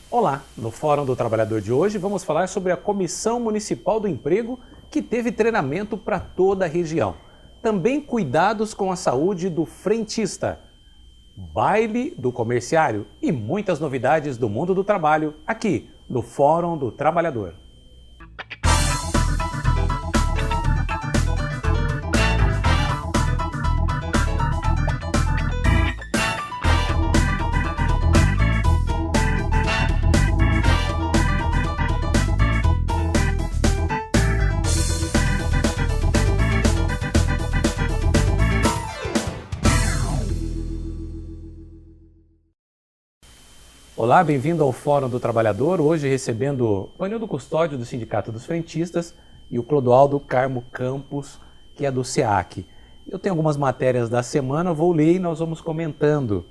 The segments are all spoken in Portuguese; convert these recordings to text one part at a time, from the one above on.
Olá, no Fórum do Trabalhador de hoje vamos falar sobre a Comissão Municipal do Emprego que teve treinamento para toda a região. Também cuidados com a saúde do frentista, baile do comerciário e muitas novidades do mundo do trabalho aqui no Fórum do Trabalhador. Olá, bem-vindo ao Fórum do Trabalhador, hoje recebendo o Vanildo Custódio do Sindicato dos Frentistas e o Clodoaldo Carmo Campos, que é do SEAC. Eu tenho algumas matérias da semana, vou ler e nós vamos comentando.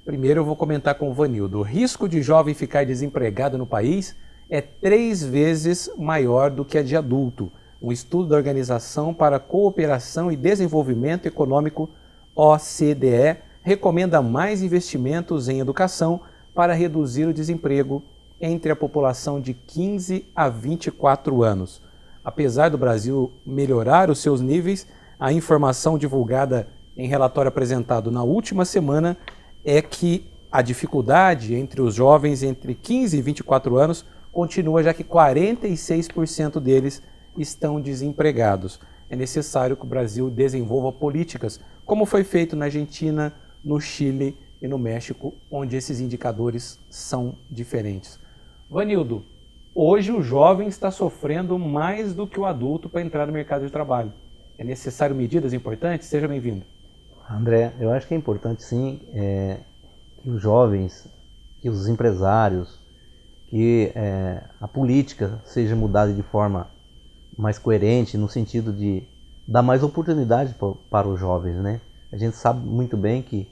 Primeiro eu vou comentar com o Vanildo. O risco de jovem ficar desempregado no país é 3 vezes maior do que a de adulto. Um estudo da Organização para a Cooperação e Desenvolvimento Econômico, OCDE, recomenda mais investimentos em educação para reduzir o desemprego entre a população de 15 a 24 anos. Apesar do Brasil melhorar os seus níveis, a informação divulgada em relatório apresentado na última semana é que a dificuldade entre os jovens entre 15 e 24 anos continua, já que 46% deles estão desempregados. É necessário que o Brasil desenvolva políticas, como foi feito na Argentina, no Chile e no México, onde esses indicadores são diferentes. Vanildo, hoje o jovem está sofrendo mais do que o adulto para entrar no mercado de trabalho. É necessário medidas importantes? Seja bem-vindo. André, eu acho que é importante sim que os jovens, que os empresários, que a política seja mudada de forma mais coerente, no sentido de dar mais oportunidade para os jovens, né? A gente sabe muito bem que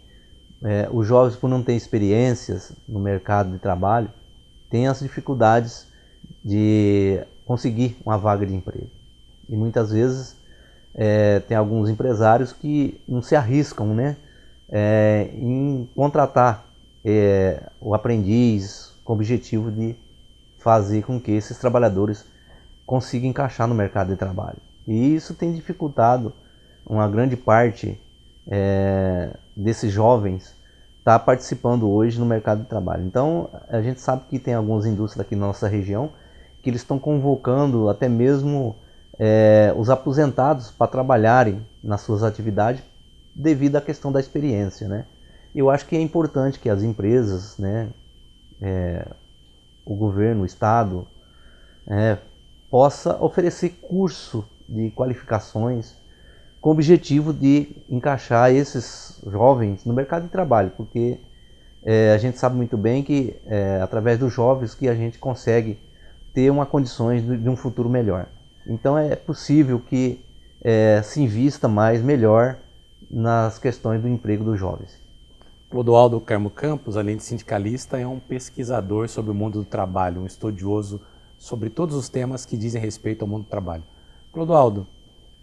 os jovens, por não ter experiências no mercado de trabalho, têm as dificuldades de conseguir uma vaga de emprego. E muitas vezes tem alguns empresários que não se arriscam, né, em contratar o aprendiz com o objetivo de fazer com que esses trabalhadores consigam encaixar no mercado de trabalho. E isso tem dificultado uma grande parte desses jovens está participando hoje no mercado de trabalho. Então, a gente sabe que tem algumas indústrias aqui na nossa região que eles estão convocando até mesmo os aposentados para trabalharem nas suas atividades devido à questão da experiência, né? Eu acho que é importante que as empresas, né, o governo, o Estado, possa oferecer curso de qualificações com o objetivo de encaixar esses jovens no mercado de trabalho, porque a gente sabe muito bem que através dos jovens que a gente consegue ter uma condições de um futuro melhor. Então é possível que se invista mais, melhor, nas questões do emprego dos jovens. Clodoaldo Carmo Campos, além de sindicalista, é um pesquisador sobre o mundo do trabalho, um estudioso sobre todos os temas que dizem respeito ao mundo do trabalho. Clodoaldo,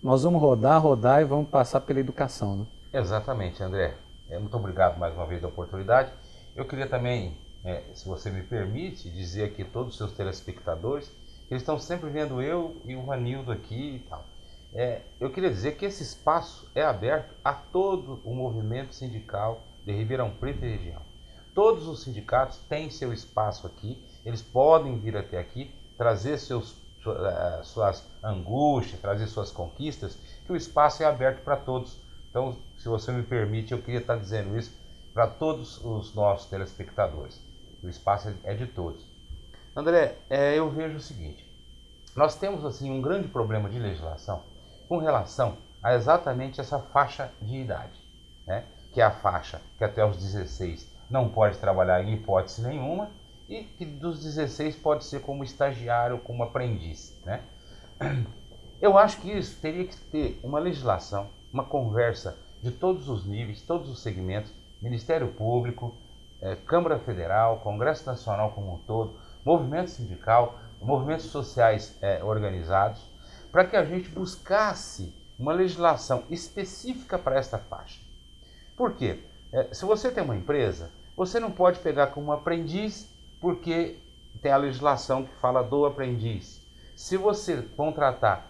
nós vamos rodar e vamos passar pela educação, né? Exatamente, André. Muito obrigado mais uma vez pela oportunidade. Eu queria também, se você me permite, dizer aqui a todos os seus telespectadores que eles estão sempre vendo eu e o Vanildo aqui e tal. Eu queria dizer que esse espaço é aberto a todo o movimento sindical de Ribeirão Preto e região. Todos os sindicatos têm seu espaço aqui, eles podem vir até aqui, trazer suas angústias, trazer suas conquistas, que o espaço é aberto para todos. Então, se você me permite, eu queria estar dizendo isso para todos os nossos telespectadores. O espaço é de todos. André, eu vejo o seguinte, nós temos assim um grande problema de legislação com relação a exatamente essa faixa de idade, né? Que é a faixa que até os 16 não pode trabalhar em hipótese nenhuma, e que dos 16 pode ser como estagiário, como aprendiz, né? Eu acho que isso teria que ter uma legislação, uma conversa de todos os níveis, todos os segmentos, Ministério Público, Câmara Federal, Congresso Nacional como um todo, movimento sindical, movimentos sociais organizados, para que a gente buscasse uma legislação específica para esta faixa. Por quê? Se você tem uma empresa, você não pode pegar como aprendiz porque tem a legislação que fala do aprendiz. Se você contratar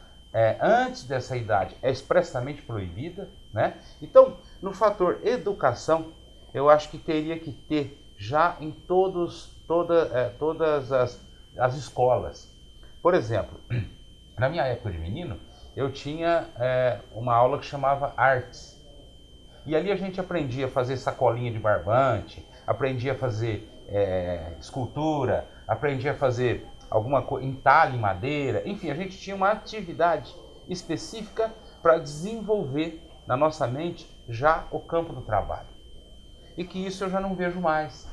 antes dessa idade, é expressamente proibida, né? Então, no fator educação, eu acho que teria que ter já em todas as escolas. Por exemplo, na minha época de menino, eu tinha uma aula que chamava Artes. E ali a gente aprendia a fazer sacolinha de barbante, aprendia a fazer escultura, aprendia a fazer alguma coisa, entalhe em madeira, enfim, a gente tinha uma atividade específica para desenvolver na nossa mente já o campo do trabalho. E que isso eu já não vejo mais.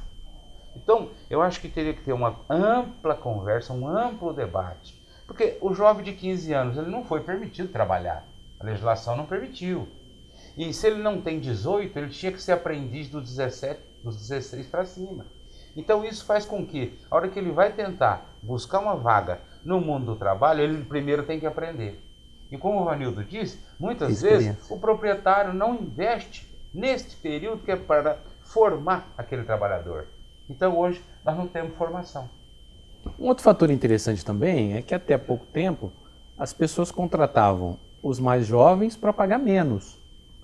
Então, eu acho que teria que ter uma ampla conversa, um amplo debate. Porque o jovem de 15 anos, ele não foi permitido trabalhar. A legislação não permitiu. E se ele não tem 18, ele tinha que ser aprendiz dos 17, dos 16 para cima. Então isso faz com que, a hora que ele vai tentar buscar uma vaga no mundo do trabalho, ele primeiro tem que aprender. E como o Vanildo disse, muitas vezes o proprietário não investe neste período que é para formar aquele trabalhador. Então hoje nós não temos formação. Um outro fator interessante também é que até pouco tempo as pessoas contratavam os mais jovens para pagar menos.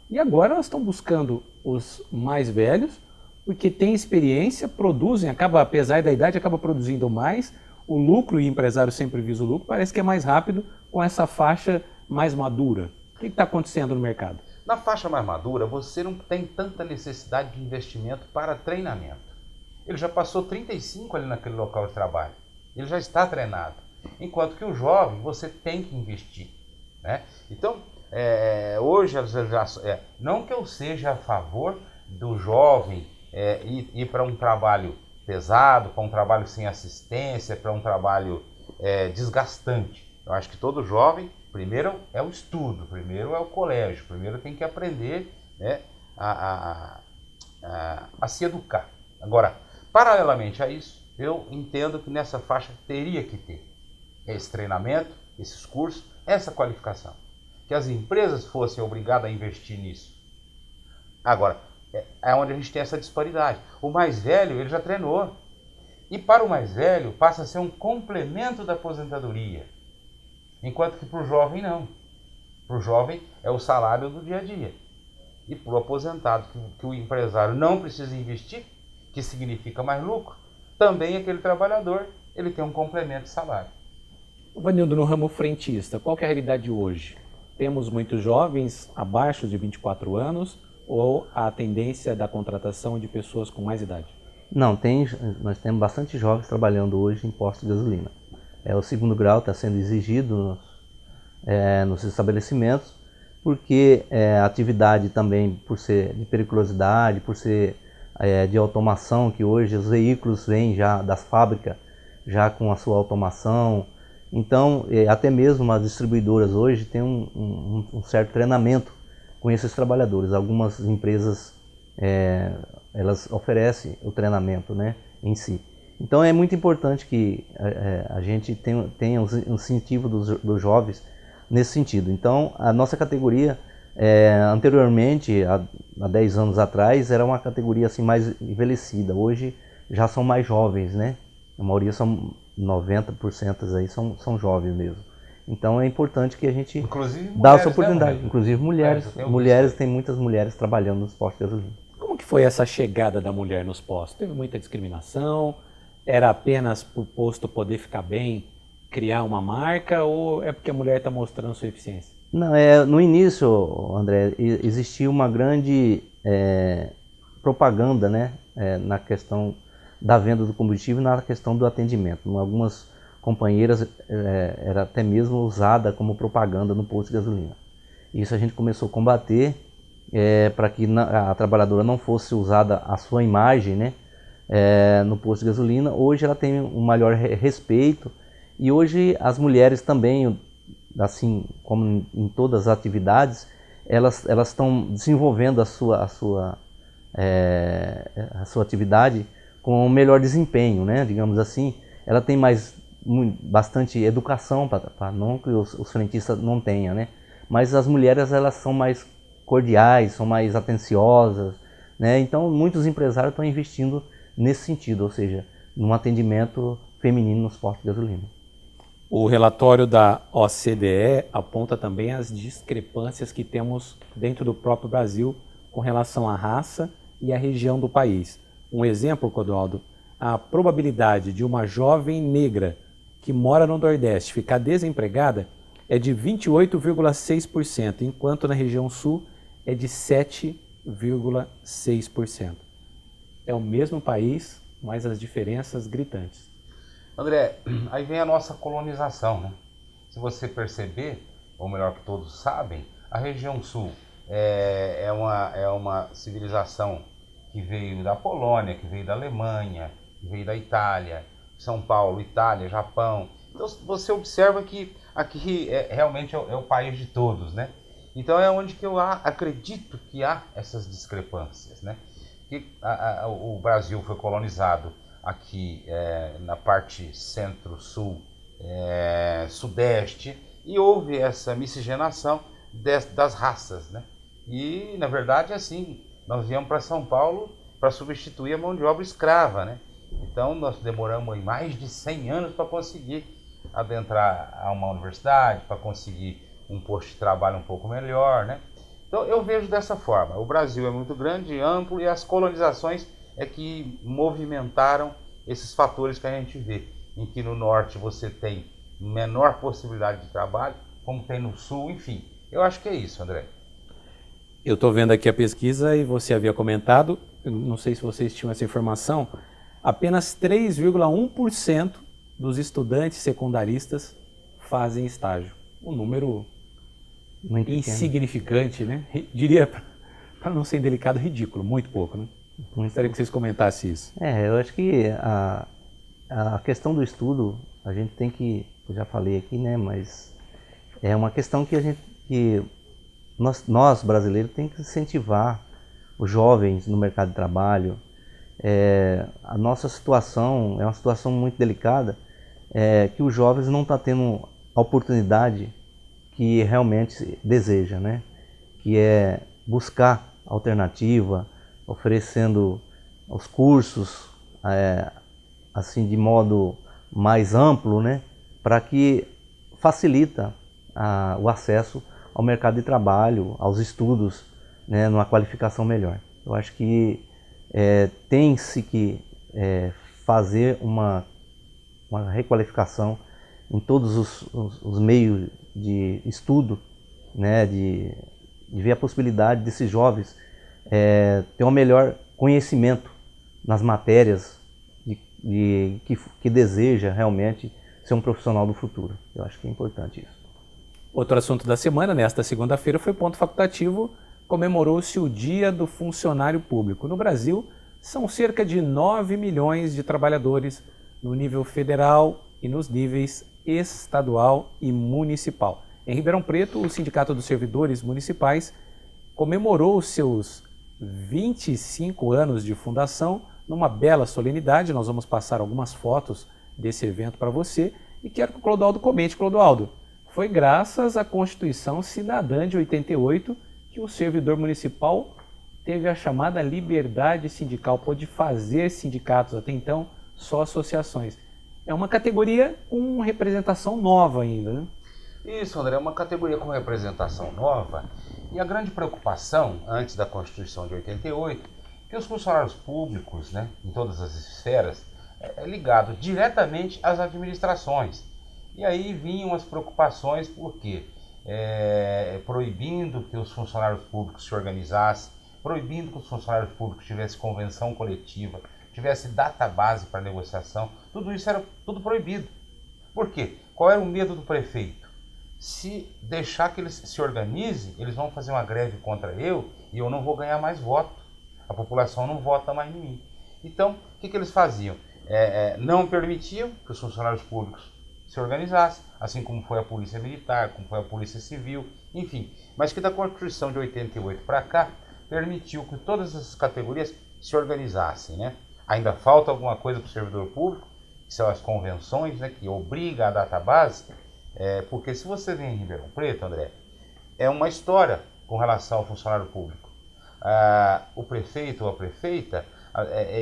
E agora elas estão buscando os mais velhos, porque têm experiência, produzem, apesar da idade, acaba produzindo mais. O lucro, e o empresário sempre visa o lucro, parece que é mais rápido com essa faixa mais madura. O que está acontecendo no mercado? Na faixa mais madura, você não tem tanta necessidade de investimento para treinamento. Ele já passou 35 ali naquele local de trabalho. Ele já está treinado. Enquanto que o jovem, você tem que investir, né? Então, hoje, não que eu seja a favor do jovem ir para um trabalho pesado, para um trabalho sem assistência, para um trabalho desgastante. Eu acho que todo jovem, primeiro é o estudo, primeiro é o colégio, primeiro tem que aprender, né, a se educar. Agora, paralelamente a isso, eu entendo que nessa faixa teria que ter esse treinamento, esses cursos, essa qualificação. Que as empresas fossem obrigadas a investir nisso. Agora, é onde a gente tem essa disparidade. O mais velho, ele já treinou. E para o mais velho, passa a ser um complemento da aposentadoria. Enquanto que para o jovem, não. Para o jovem, é o salário do dia a dia. E para o aposentado, que o empresário não precisa investir, que significa mais lucro, também aquele trabalhador, ele tem um complemento de salário. Vanildo, no ramo frentista, qual que é a realidade hoje? Temos muitos jovens abaixo de 24 anos ou a tendência da contratação de pessoas com mais idade? Não, nós temos bastante jovens trabalhando hoje em postos de gasolina. O segundo grau está sendo exigido nos estabelecimentos, porque a atividade também, por ser de periculosidade, por ser de automação, que hoje os veículos vêm já das fábricas, já com a sua automação. Então, até mesmo as distribuidoras hoje têm um certo treinamento com esses trabalhadores. Algumas empresas, elas oferecem o treinamento, né, em si. Então, é muito importante que a gente tenha um incentivo dos jovens nesse sentido. Então, a nossa categoria, anteriormente, há 10 anos atrás, era uma categoria assim, mais envelhecida. Hoje, já são mais jovens, né? A maioria são 90% aí são jovens mesmo. Então é importante que a gente dá essa oportunidade. Né, inclusive mulheres, tem muitas mulheres trabalhando nos postos de gasolina. Como que foi essa chegada da mulher nos postos? Teve muita discriminação? Era apenas para o posto poder ficar bem, criar uma marca, ou é porque a mulher está mostrando sua eficiência? Não, no início, André, existia uma grande propaganda, né, na questão da venda do combustível e na questão do atendimento. Algumas companheiras era até mesmo usada como propaganda no posto de gasolina. Isso a gente começou a combater para que a trabalhadora não fosse usada a sua imagem, né, no posto de gasolina. Hoje ela tem um maior respeito e hoje as mulheres também, assim como em todas as atividades, elas estão desenvolvendo a sua atividade com um melhor desempenho, né? Digamos assim. Ela tem bastante educação, não que os frentistas não tenham, né? Mas as mulheres, elas são mais cordiais, são mais atenciosas, né? Então muitos empresários estão investindo nesse sentido, ou seja, num atendimento feminino nos postos de gasolina. O relatório da OCDE aponta também as discrepâncias que temos dentro do próprio Brasil com relação à raça e à região do país. Um exemplo, Clodoaldo, a probabilidade de uma jovem negra que mora no Nordeste ficar desempregada é de 28,6%, enquanto na região Sul é de 7,6%. É o mesmo país, mas as diferenças gritantes. André, aí vem a nossa colonização, né? Se você perceber, ou melhor que todos sabem, a região sul é uma civilização que veio da Polônia, que veio da Alemanha, que veio da Itália, São Paulo, Itália, Japão. Então você observa que aqui realmente é o país de todos, né? Então é onde que eu acredito que há essas discrepâncias, né? Que o Brasil foi colonizado aqui na parte centro-sul, sudeste, e houve essa miscigenação das raças, né? E, na verdade, assim, nós viemos para São Paulo para substituir a mão de obra escrava, né? Então, nós demoramos mais de 100 anos para conseguir adentrar a uma universidade, para conseguir um posto de trabalho um pouco melhor, né? Então, eu vejo dessa forma. O Brasil é muito grande, amplo, e as colonizações é que movimentaram esses fatores que a gente vê, em que no norte você tem menor possibilidade de trabalho, como tem no sul, enfim. Eu acho que é isso, André. Eu estou vendo aqui a pesquisa e você havia comentado, não sei se vocês tinham essa informação, apenas 3,1% dos estudantes secundaristas fazem estágio. Um número Muito insignificante, né? Diria, para não ser indelicado, ridículo, muito pouco, né? Gostaria que vocês comentassem isso. Eu acho que a questão do estudo, a gente tem que, eu já falei aqui, né, mas é uma questão que nós brasileiros temos que incentivar os jovens no mercado de trabalho. A nossa situação é uma situação muito delicada, que os jovens não estão tendo a oportunidade que realmente deseja, né? Que é buscar alternativa, oferecendo os cursos assim de modo mais amplo, né? Para que facilita o acesso ao mercado de trabalho, aos estudos, né? Numa qualificação melhor. Eu acho que tem-se que fazer uma requalificação em todos os meios de estudo, né? De ver a possibilidade desses jovens ter um melhor conhecimento nas matérias que deseja realmente ser um profissional do futuro. Eu acho que é importante isso. Outro assunto da semana, nesta segunda-feira, foi ponto facultativo, comemorou-se o Dia do Funcionário Público. No Brasil, são cerca de 9 milhões de trabalhadores no nível federal e nos níveis estadual e municipal. Em Ribeirão Preto, o Sindicato dos Servidores Municipais comemorou os seus 25 anos de fundação numa bela solenidade. Nós vamos passar algumas fotos desse evento para você e quero que o Clodoaldo comente. Clodoaldo, foi graças à Constituição Cidadã de 88 que o servidor municipal teve a chamada liberdade sindical, pôde fazer sindicatos, até então só associações. É uma categoria com representação nova ainda, né? Isso, André, é uma categoria com representação nova, e a grande preocupação, antes da Constituição de 88, que os funcionários públicos, né, em todas as esferas, é ligado diretamente às administrações. E aí vinham as preocupações, porque proibindo que os funcionários públicos se organizassem, proibindo que os funcionários públicos tivessem convenção coletiva, tivesse database para negociação, tudo isso era tudo proibido. Por quê? Qual era o medo do prefeito? Se deixar que eles se organizem, eles vão fazer uma greve contra eu e eu não vou ganhar mais voto. A população não vota mais em mim. Então, o que eles faziam? Não permitiam que os funcionários públicos se organizassem, assim como foi a Polícia Militar, como foi a Polícia Civil, enfim. Mas que da Constituição de 88 para cá, permitiu que todas essas categorias se organizassem, né? Ainda falta alguma coisa para o servidor público, que são as convenções, né, que obriga a database, porque se você vem em Ribeirão Preto, André, é uma história com relação ao funcionário público. O prefeito ou a prefeita,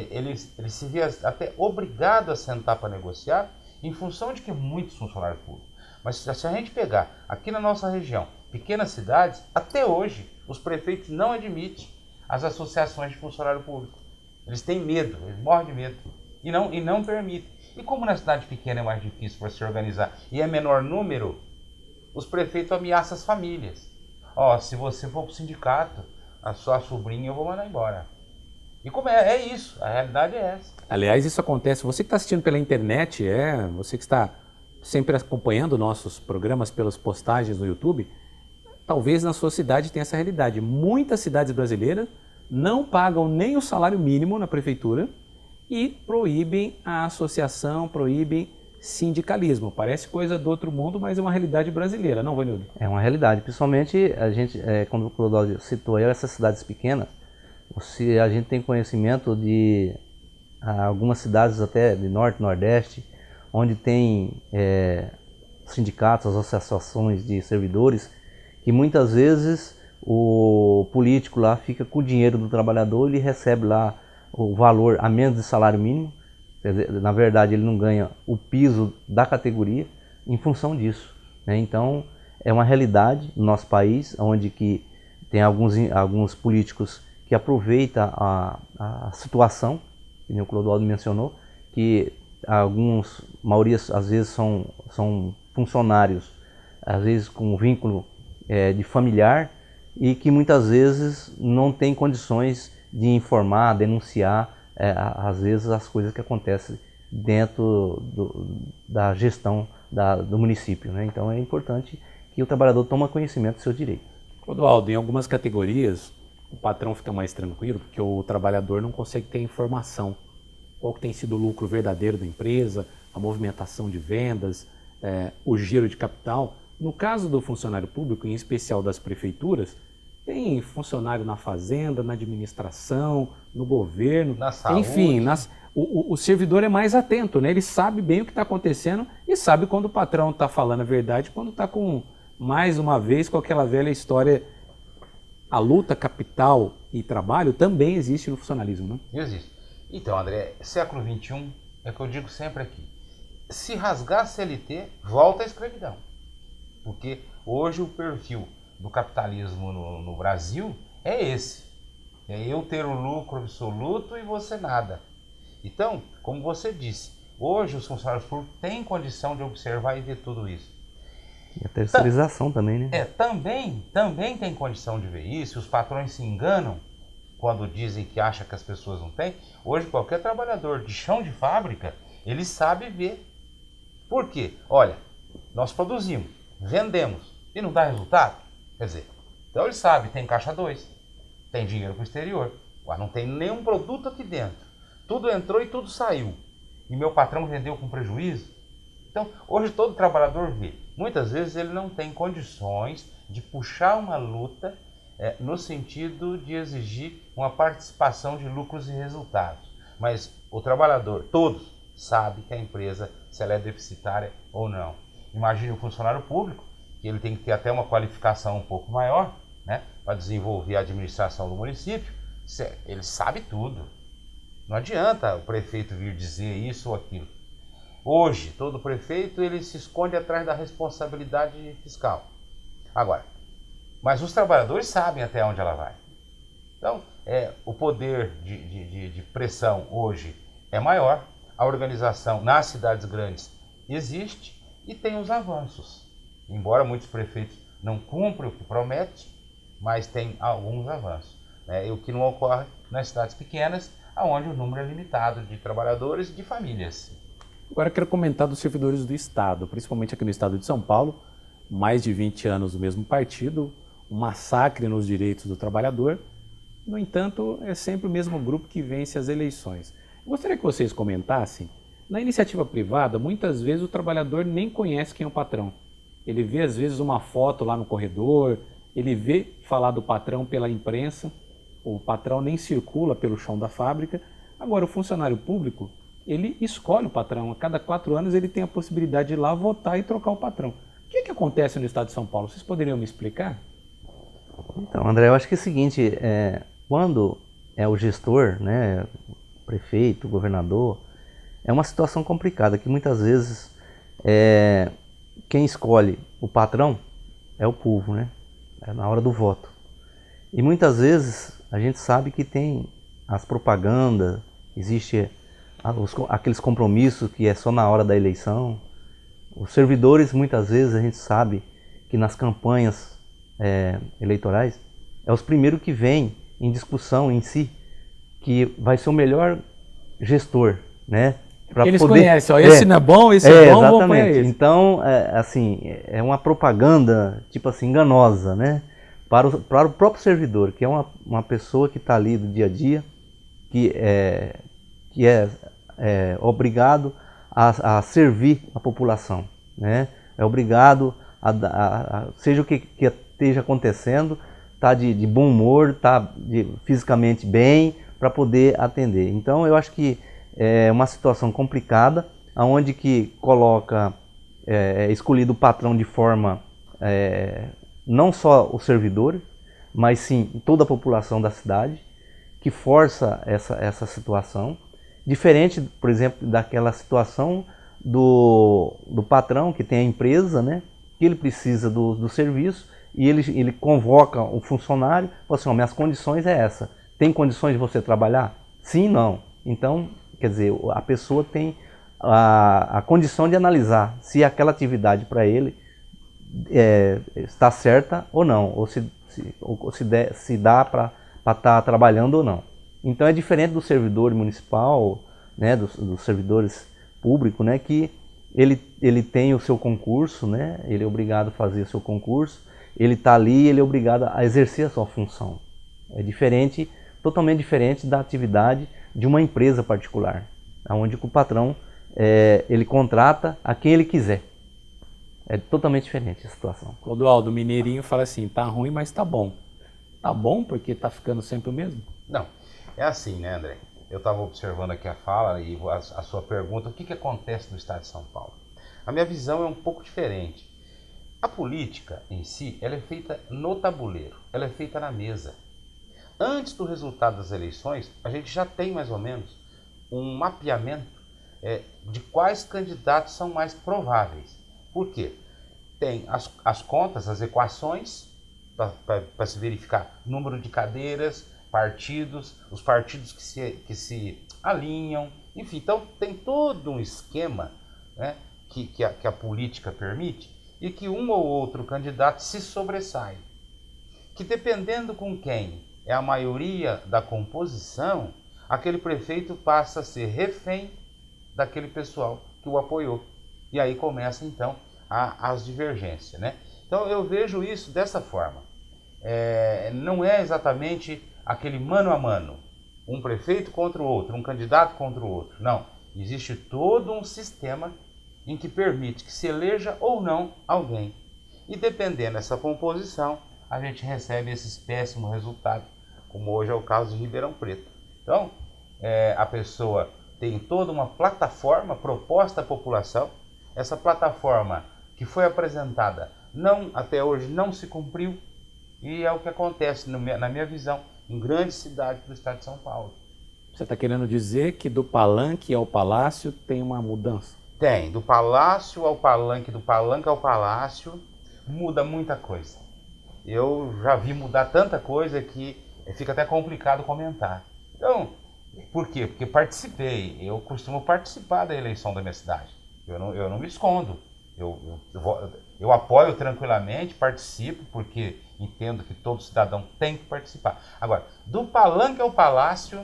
ele se vê até obrigado a sentar para negociar em função de que muitos funcionários públicos. Mas se a gente pegar aqui na nossa região, pequenas cidades, até hoje os prefeitos não admitem as associações de funcionário público. Eles têm medo, eles morrem de medo e não permitem. E como na cidade pequena é mais difícil para se organizar e é menor número, os prefeitos ameaçam as famílias. Ó, se você for para o sindicato, a sua sobrinha eu vou mandar embora. E como é isso, a realidade é essa. Aliás, isso acontece, você que está assistindo pela internet, você que está sempre acompanhando nossos programas pelas postagens no YouTube, talvez na sua cidade tenha essa realidade. Muitas cidades brasileiras não pagam nem o salário mínimo na prefeitura e proíbem a associação, proíbem sindicalismo. Parece coisa do outro mundo, mas é uma realidade brasileira, não, Vanildo? É uma realidade, principalmente a gente, quando o Clodoaldo citou aí essas cidades pequenas, se a gente tem conhecimento de algumas cidades até de norte, nordeste, onde tem sindicatos, associações de servidores, que muitas vezes o político lá fica com o dinheiro do trabalhador, ele recebe lá o valor a menos de salário mínimo. Quer dizer, na verdade ele não ganha o piso da categoria em função disso, né? Então é uma realidade no nosso país, onde que tem alguns políticos que aproveitam a situação, que o Clodoaldo mencionou, que maioria às vezes são funcionários, às vezes com vínculo de familiar, e que muitas vezes não tem condições de informar, denunciar, às vezes as coisas que acontecem dentro da gestão do município, né? Então é importante que o trabalhador tome conhecimento dos seus direitos. Clodoaldo, em algumas categorias o patrão fica mais tranquilo porque o trabalhador não consegue ter informação. Qual que tem sido o lucro verdadeiro da empresa, a movimentação de vendas, o giro de capital. No caso do funcionário público, em especial das prefeituras, tem funcionário na fazenda, na administração, no governo, na saúde. Enfim, o servidor é mais atento, né? Ele sabe bem o que está acontecendo e sabe quando o patrão está falando a verdade, quando está mais uma vez, com aquela velha história. A luta capital e trabalho também existe no funcionalismo, né? Existe. Então, André, século XXI é o que eu digo sempre aqui. Se rasgar a CLT, volta à escravidão. Porque hoje o perfil do capitalismo no Brasil é esse. É eu ter o lucro absoluto e você nada. Então, como você disse, hoje os funcionários públicos têm condição de observar e ver tudo isso. E a terceirização também, né? Também tem condição de ver isso. Os patrões se enganam quando dizem que acham que as pessoas não têm. Hoje qualquer trabalhador de chão de fábrica, ele sabe ver. Por quê? Olha, nós produzimos, vendemos e não dá resultado. Quer dizer, então ele sabe, tem caixa 2, tem dinheiro para o exterior, mas não tem nenhum produto aqui dentro. Tudo entrou e tudo saiu. E meu patrão vendeu com prejuízo. Então, hoje todo trabalhador vê. Muitas vezes ele não tem condições de puxar uma luta no sentido de exigir uma participação de lucros e resultados. Mas o trabalhador, todos, sabe que a empresa, se ela é deficitária ou não. Imagine o funcionário público, que ele tem que ter até uma qualificação um pouco maior, né, para desenvolver a administração do município. Ele sabe tudo. Não adianta o prefeito vir dizer isso ou aquilo. Hoje, todo prefeito ele se esconde atrás da responsabilidade fiscal. Agora, mas os trabalhadores sabem até onde ela vai. Então, o poder de pressão hoje é maior, a organização nas cidades grandes existe e tem os avanços. Embora muitos prefeitos não cumprem o que promete, mas tem alguns avanços, né? O que não ocorre nas cidades pequenas, onde o número é limitado de trabalhadores e de famílias. Agora quero comentar dos servidores do Estado, principalmente aqui no estado de São Paulo, mais de 20 anos do mesmo partido, um massacre nos direitos do trabalhador. No entanto, é sempre o mesmo grupo que vence as eleições. Eu gostaria que vocês comentassem, na iniciativa privada, muitas vezes o trabalhador nem conhece quem é o patrão. Ele vê às vezes uma foto lá no corredor, ele vê falar do patrão pela imprensa, o patrão nem circula pelo chão da fábrica. Agora, o funcionário público, ele escolhe o patrão. A cada 4 anos ele tem a possibilidade de ir lá votar e trocar o patrão. O que acontece no estado de São Paulo? Vocês poderiam me explicar? Então, André, eu acho que é o seguinte, quando é o gestor, né, prefeito, governador, é uma situação complicada, que muitas vezes quem escolhe o patrão é o povo, né? É na hora do voto. E muitas vezes a gente sabe que tem as propagandas, existe aqueles compromissos que é só na hora da eleição. Os servidores, muitas vezes, a gente sabe que nas campanhas eleitorais, é os primeiros que vêm em discussão em si, que vai ser o melhor gestor, né? Eles conhecem, ó, esse não é bom, esse é bom, vamos apoiar esse. Então, assim, é uma propaganda, tipo assim, enganosa, né? Para o próprio servidor, que é uma pessoa que está ali do dia a dia, que é obrigado a servir a população, né? É obrigado seja o que esteja acontecendo, tá de bom humor, tá fisicamente bem, para poder atender. Então eu acho que é uma situação complicada, onde que coloca escolhido o patrão de forma não só o servidor, mas sim toda a população da cidade, que força essa situação. Diferente, por exemplo, daquela situação do patrão que tem a empresa, né, que ele precisa do serviço e ele convoca um funcionário, fala assim, minhas condições é essa. Tem condições de você trabalhar? Sim, não. Então, quer dizer, a pessoa tem a condição de analisar se aquela atividade para ele está certa ou não, ou se dá para estar trabalhando ou não. Então é diferente do servidor municipal, né, dos servidores públicos, né, que ele tem o seu concurso, né, ele é obrigado a fazer o seu concurso, ele está ali, ele é obrigado a exercer a sua função. É diferente, totalmente diferente da atividade de uma empresa particular, onde o patrão ele contrata a quem ele quiser. É totalmente diferente a situação. Clodoaldo, o mineirinho fala assim, tá ruim, mas tá bom. Tá bom porque tá ficando sempre o mesmo? Não, é assim, né, André? Eu estava observando aqui a fala e a sua pergunta, o que acontece no estado de São Paulo? A minha visão é um pouco diferente. A política em si, ela é feita no tabuleiro, ela é feita na mesa. Antes do resultado das eleições, a gente já tem mais ou menos um mapeamento de quais candidatos são mais prováveis. Por quê? Tem as contas, as equações, para se verificar número de cadeiras, partidos, os partidos que se alinham, enfim, então tem todo um esquema, né, que a política permite e que um ou outro candidato se sobressai. Que dependendo com quem é a maioria da composição, aquele prefeito passa a ser refém daquele pessoal que o apoiou. E aí começa então as divergências, né? Então eu vejo isso dessa forma. Não é exatamente aquele mano a mano, um prefeito contra o outro, um candidato contra o outro. Não, existe todo um sistema em que permite que se eleja ou não alguém. E dependendo dessa composição, a gente recebe esses péssimos resultados, como hoje é o caso de Ribeirão Preto. Então, a pessoa tem toda uma plataforma proposta à população. Essa plataforma que foi apresentada até hoje não se cumpriu, e é o que acontece, na minha visão, em grandes cidades do estado de São Paulo. Você está querendo dizer que do palanque ao palácio tem uma mudança? Tem, do palácio ao palanque, do palanque ao palácio, muda muita coisa. Eu já vi mudar tanta coisa que fica até complicado comentar. Então, por quê? Porque participei, eu costumo participar da eleição da minha cidade. Eu não me escondo. Eu apoio tranquilamente, participo, porque entendo que todo cidadão tem que participar. Agora, do palanque ao palácio,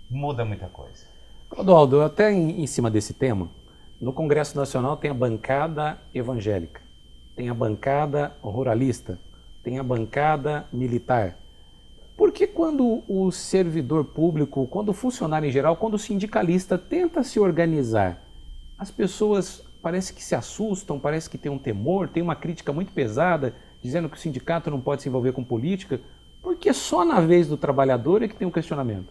muda muita coisa. Clodoaldo, até em cima desse tema, no Congresso Nacional tem a bancada evangélica, tem a bancada ruralista, tem a bancada militar. Por que quando o servidor público, quando o funcionário em geral, quando o sindicalista tenta se organizar, as pessoas parece que se assustam, parece que tem um temor, tem uma crítica muito pesada, dizendo que o sindicato não pode se envolver com política, porque só na vez do trabalhador é que tem um questionamento.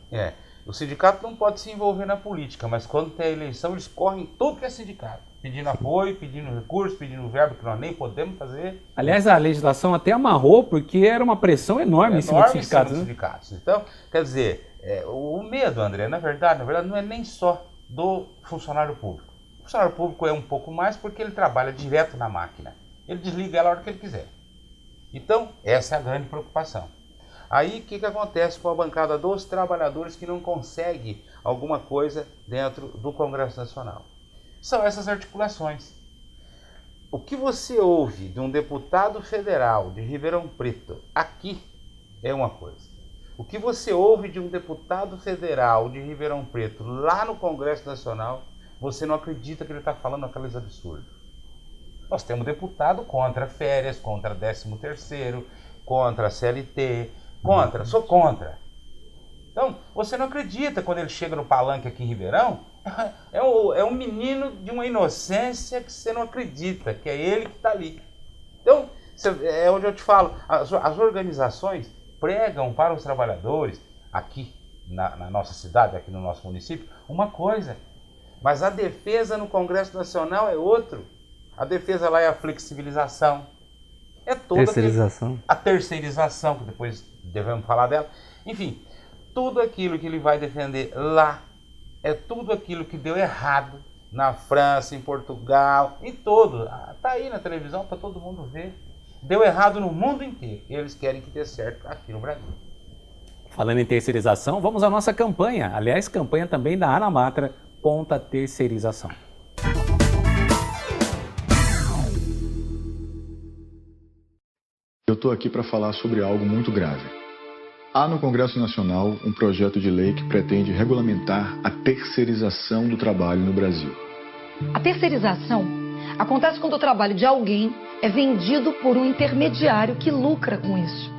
O sindicato não pode se envolver na política, mas quando tem a eleição eles correm tudo que é sindicato, pedindo apoio, pedindo recurso, pedindo verba que nós nem podemos fazer. Aliás, a legislação até amarrou, porque era uma pressão enorme em cima dos sindicatos. Então, quer dizer, O medo, André, na verdade, não é nem só do funcionário público. O funcionário público é um pouco mais porque ele trabalha direto na máquina. Ele desliga ela a hora que ele quiser. Então, essa é a grande preocupação. Aí, o que acontece com a bancada dos trabalhadores que não consegue alguma coisa dentro do Congresso Nacional? São essas articulações. O que você ouve de um deputado federal de Ribeirão Preto aqui é uma coisa. O que você ouve de um deputado federal de Ribeirão Preto lá no Congresso Nacional, você não acredita que ele está falando aqueles absurdos. Nós temos deputado contra férias, contra 13º, contra CLT, sou contra. Então, você não acredita quando ele chega no palanque aqui em Ribeirão, é um menino de uma inocência que você não acredita, que é ele que está ali. Então, é onde eu te falo, as organizações pregam para os trabalhadores, aqui na nossa cidade, aqui no nosso município, uma coisa, mas a defesa no Congresso Nacional é outro. A defesa lá é a flexibilização, é toda a terceirização, que depois devemos falar dela. Enfim, tudo aquilo que ele vai defender lá é tudo aquilo que deu errado na França, em Portugal, em todo. Está aí na televisão para todo mundo ver. Deu errado no mundo inteiro. Eles querem que dê certo aqui no Brasil. Falando em terceirização, vamos à nossa campanha. Aliás, campanha também da Anamatra contra a terceirização. Eu estou aqui para falar sobre algo muito grave. Há no Congresso Nacional um projeto de lei que pretende regulamentar a terceirização do trabalho no Brasil. A terceirização acontece quando o trabalho de alguém é vendido por um intermediário que lucra com isso.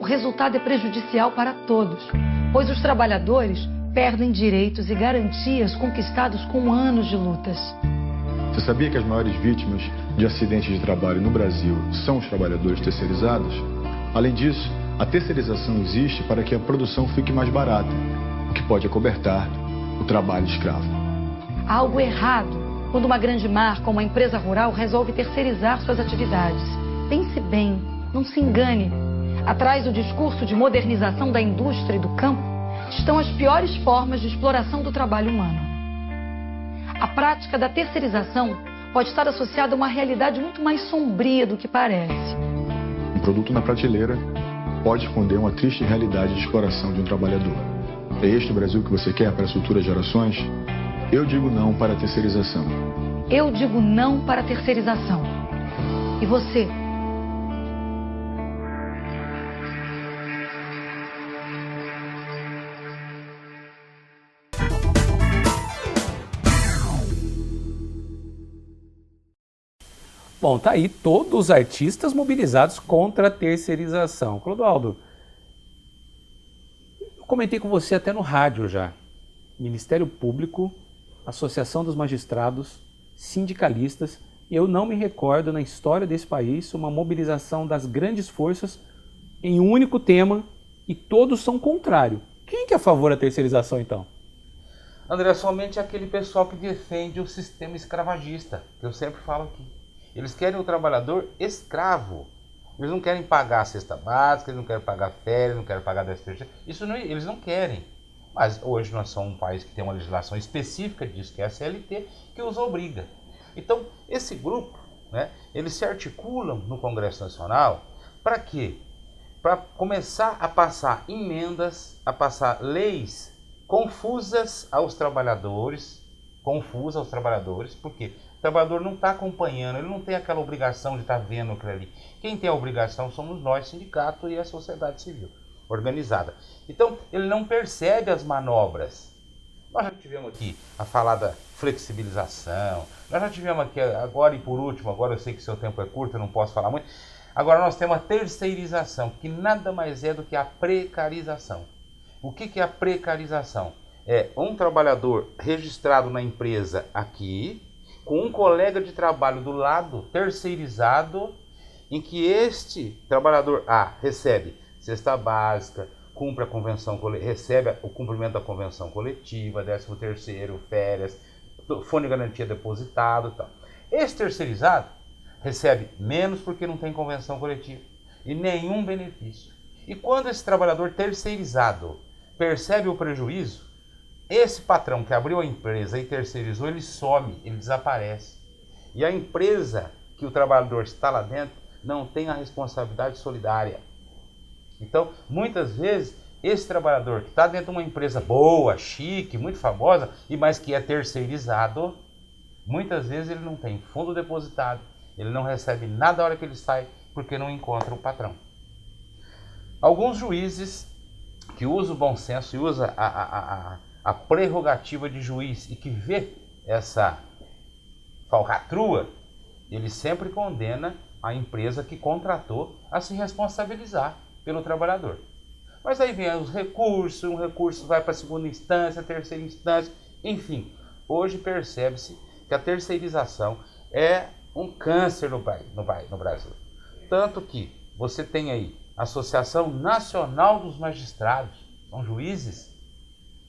O resultado é prejudicial para todos, pois os trabalhadores perdem direitos e garantias conquistados com anos de lutas. Você sabia que as maiores vítimas de acidentes de trabalho no Brasil são os trabalhadores terceirizados? Além disso, a terceirização existe para que a produção fique mais barata, o que pode acobertar o trabalho escravo. Há algo errado quando uma grande marca ou uma empresa rural resolve terceirizar suas atividades. Pense bem, não se engane. Atrás do discurso de modernização da indústria e do campo estão as piores formas de exploração do trabalho humano. A prática da terceirização pode estar associada a uma realidade muito mais sombria do que parece. Um produto na prateleira pode esconder uma triste realidade de exploração de um trabalhador. É este o Brasil que você quer para as futuras gerações? Eu digo não para a terceirização. Eu digo não para a terceirização. E você? Bom, tá aí todos os artistas mobilizados contra a terceirização. Clodoaldo, eu comentei com você até no rádio já. Ministério Público, Associação dos Magistrados, sindicalistas, eu não me recordo na história desse país uma mobilização das grandes forças em um único tema e todos são contrários. Quem que é a favor da terceirização então? André, somente aquele pessoal que defende o sistema escravagista, que eu sempre falo aqui. Eles querem o trabalhador escravo. Eles não querem pagar a cesta básica, eles não querem pagar férias, não querem pagar 13º. Isso não, eles não querem. Mas hoje nós somos um país que tem uma legislação específica disso, que é a CLT, que os obriga. Então, esse grupo, né, eles se articulam no Congresso Nacional para quê? Para começar a passar emendas, a passar leis confusas aos trabalhadores, porque o trabalhador não está acompanhando, ele não tem aquela obrigação de estar vendo aquilo ali. Quem tem a obrigação somos nós, sindicato e a sociedade civil organizada. Então, ele não percebe as manobras. Nós já tivemos aqui a falar da flexibilização, nós já tivemos aqui agora e por último, agora eu sei que seu tempo é curto, eu não posso falar muito, agora nós temos a terceirização, que nada mais é do que a precarização. O que é a precarização? É um trabalhador registrado na empresa aqui, com um colega de trabalho do lado, terceirizado, em que este trabalhador A recebe cesta básica, cumpre a convenção, recebe o cumprimento da convenção coletiva, 13º, férias, fundo de garantia depositado e tal. Esse terceirizado recebe menos porque não tem convenção coletiva e nenhum benefício. E quando esse trabalhador terceirizado percebe o prejuízo, esse patrão que abriu a empresa e terceirizou, ele some, ele desaparece. E a empresa que o trabalhador está lá dentro não tem a responsabilidade solidária. Então, muitas vezes, esse trabalhador que está dentro de uma empresa boa, chique, muito famosa, mas que é terceirizado, muitas vezes ele não tem fundo depositado, ele não recebe nada na hora que ele sai, porque não encontra o patrão. Alguns juízes que usam o bom senso e usam a prerrogativa de juiz e que vê essa falcatrua, ele sempre condena a empresa que contratou a se responsabilizar pelo trabalhador. Mas aí vem os recursos, um recurso vai para a segunda instância, terceira instância, enfim. Hoje percebe-se que a terceirização é um câncer no Brasil. Tanto que você tem aí a Associação Nacional dos Magistrados, são juízes,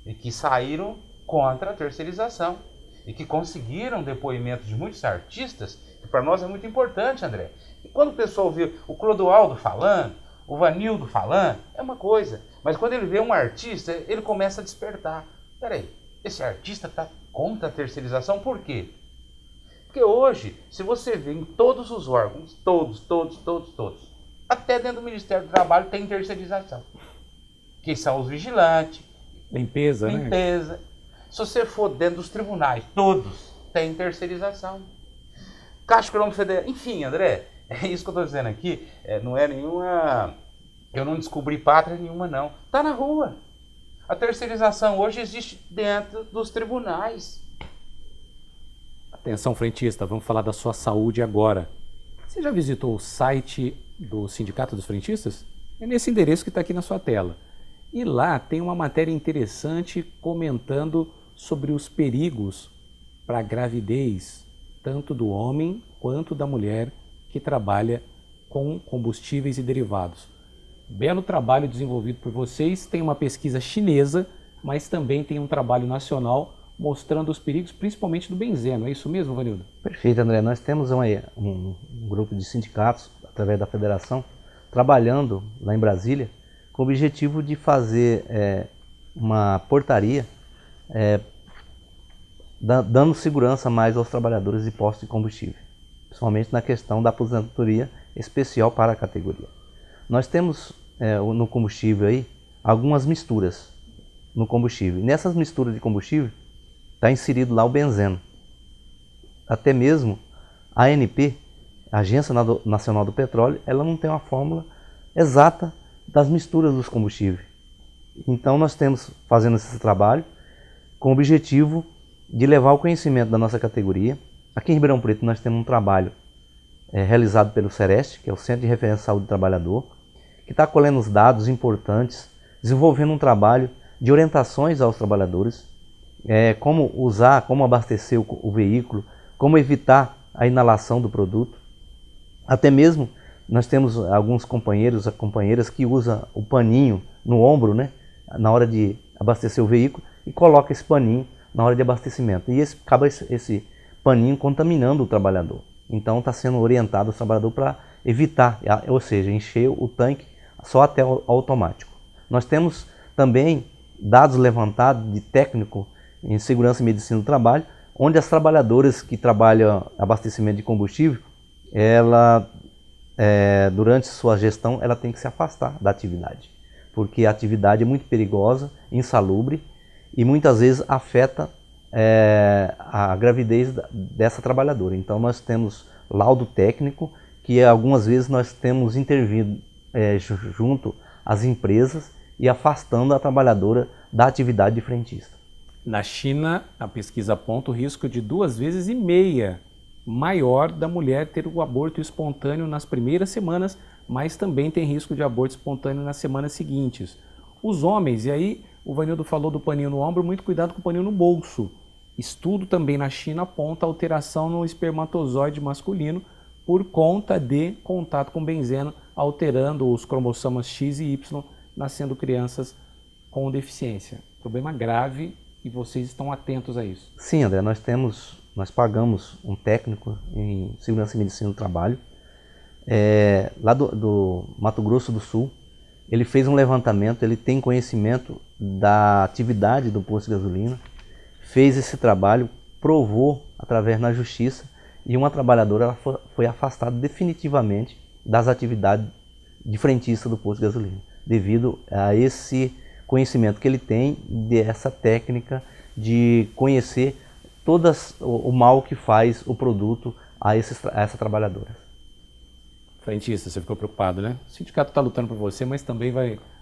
e que saíram contra a terceirização e que conseguiram depoimentos de muitos artistas, que para nós é muito importante, André. E quando o pessoal vê o Clodoaldo falando, o Vanildo falando, é uma coisa. Mas quando ele vê um artista, ele começa a despertar. Peraí, esse artista está contra a terceirização, por quê? Porque hoje, se você vê em todos os órgãos, todos, até dentro do Ministério do Trabalho tem terceirização. Que são os vigilantes. Limpeza, né? Se você for dentro dos tribunais, todos têm terceirização. Caixa Econômica Federal, enfim, André, é isso que eu estou dizendo aqui, não é nenhuma... Eu não descobri pátria nenhuma, não. Está na rua. A terceirização hoje existe dentro dos tribunais. Atenção, frentista, vamos falar da sua saúde agora. Você já visitou o site do Sindicato dos Frentistas? É nesse endereço que está aqui na sua tela. E lá tem uma matéria interessante comentando sobre os perigos para a gravidez, tanto do homem quanto da mulher que trabalha com combustíveis e derivados. Belo trabalho desenvolvido por vocês, tem uma pesquisa chinesa, mas também tem um trabalho nacional mostrando os perigos, principalmente do benzeno. É isso mesmo, Vanildo? Perfeito, André. Nós temos um grupo de sindicatos, através da federação, trabalhando lá em Brasília, com o objetivo de fazer uma portaria dando segurança mais aos trabalhadores de postos de combustível, principalmente na questão da aposentadoria especial para a categoria. Nós temos no combustível aí algumas misturas no combustível. E nessas misturas de combustível está inserido lá o benzeno. Até mesmo a ANP, a Agência Nacional do Petróleo, ela não tem uma fórmula exata das misturas dos combustíveis. Então nós temos fazendo esse trabalho com o objetivo de levar o conhecimento da nossa categoria. Aqui em Ribeirão Preto nós temos um trabalho realizado pelo CEREST, que é o Centro de Referência de Saúde do Trabalhador, que está colhendo os dados importantes, desenvolvendo um trabalho de orientações aos trabalhadores, como usar, como abastecer o veículo, como evitar a inalação do produto. Até mesmo nós temos alguns companheiros e companheiras que usam o paninho no ombro, né, na hora de abastecer o veículo, e coloca esse paninho na hora de abastecimento. E acaba esse paninho contaminando o trabalhador. Então está sendo orientado o trabalhador para evitar, ou seja, encher o tanque só até o automático. Nós temos também dados levantados de técnico em segurança e medicina do trabalho, onde as trabalhadoras que trabalham abastecimento de combustível, ela durante sua gestão, ela tem que se afastar da atividade, porque a atividade é muito perigosa, insalubre e muitas vezes afeta a gravidez dessa trabalhadora. Então nós temos laudo técnico que algumas vezes nós temos intervindo junto às empresas e afastando a trabalhadora da atividade de frentista. Na China, a pesquisa aponta o risco de 2,5 vezes maior da mulher ter o aborto espontâneo nas primeiras semanas, mas também tem risco de aborto espontâneo nas semanas seguintes. Os homens, e aí o Vanildo falou do paninho no ombro, muito cuidado com o paninho no bolso. Estudo também na China aponta alteração no espermatozoide masculino por conta de contato com benzeno, alterando os cromossomas X e Y, nascendo crianças com deficiência. Problema grave e vocês estão atentos a isso. Sim, André, nós pagamos um técnico em segurança e medicina do trabalho, lá do Mato Grosso do Sul. Ele fez um levantamento, ele tem conhecimento da atividade do posto de gasolina, fez esse trabalho, provou através na justiça, e uma trabalhadora ela foi afastada definitivamente das atividades de frentista do posto de gasolina, devido a esse conhecimento que ele tem dessa técnica de conhecer o mal que faz o produto a essa trabalhadora. Frentista, você ficou preocupado, né? O sindicato está lutando por você, mas também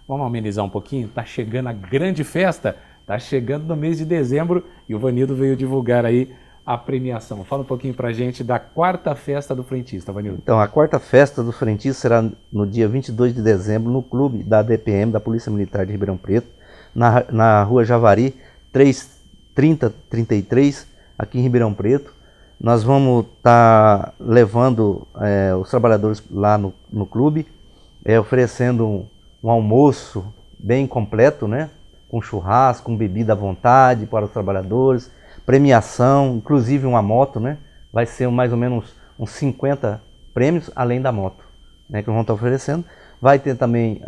vamos amenizar um pouquinho? Está chegando a grande festa, está chegando no mês de dezembro e o Vanildo veio divulgar aí a premiação. Fala um pouquinho pra gente da quarta festa do frentista, Vanildo. Então, a quarta festa do frentista será no dia 22 de dezembro no clube da DPM, da Polícia Militar de Ribeirão Preto, na rua Javari, 3033, aqui em Ribeirão Preto. Nós vamos estar levando os trabalhadores lá no clube, oferecendo um almoço bem completo, né? Com churrasco, com bebida à vontade para os trabalhadores, premiação, inclusive uma moto, né? Vai ser mais ou menos uns 50 prêmios, além da moto, né? Que vão estar oferecendo. Vai ter também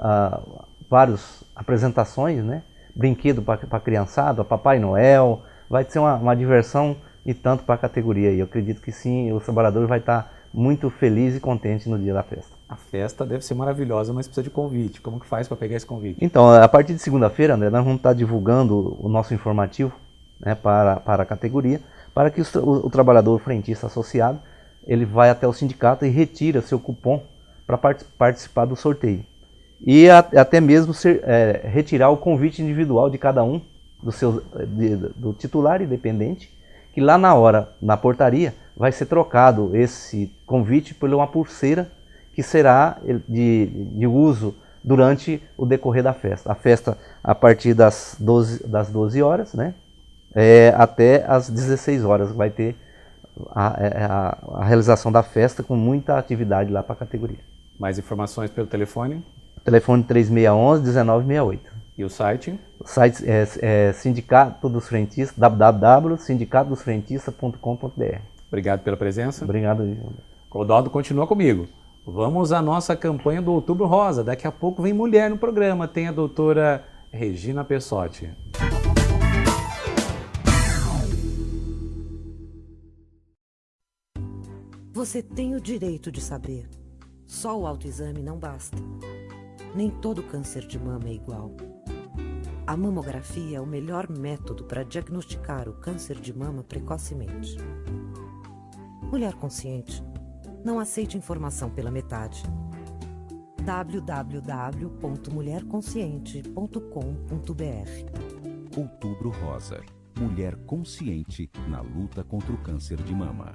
várias apresentações, né? Brinquedo para a criançada, Papai Noel. Vai ser uma diversão e tanto para a categoria. E eu acredito que sim, os trabalhadores vão estar muito felizes e contentes no dia da festa. A festa deve ser maravilhosa, mas precisa de convite. Como que faz para pegar esse convite? Então, a partir de segunda-feira, André, nós vamos estar divulgando o nosso informativo, né, para a categoria, para que o trabalhador frentista associado, ele vai até o sindicato e retira seu cupom para participar do sorteio. E até mesmo retirar o convite individual de cada um, do titular e dependente, que lá na hora, na portaria, vai ser trocado esse convite por uma pulseira que será de uso durante o decorrer da festa. A festa a partir das 12 horas, né? Até às 16 horas vai ter a realização da festa com muita atividade lá para a categoria. Mais informações pelo telefone? Telefone 3611-1968. E o site? O site é Sindicato dos Frentistas, www.sindicatodosfrentistas.com.br. Obrigado pela presença. Obrigado. Clodoaldo continua comigo. Vamos à nossa campanha do Outubro Rosa. Daqui a pouco vem mulher no programa. Tem a doutora Regina Pessotti. Você tem o direito de saber. Só o autoexame não basta. Nem todo câncer de mama é igual. A mamografia é o melhor método para diagnosticar o câncer de mama precocemente. Mulher consciente, não aceite informação pela metade. www.mulherconsciente.com.br. Outubro Rosa. Mulher consciente na luta contra o câncer de mama.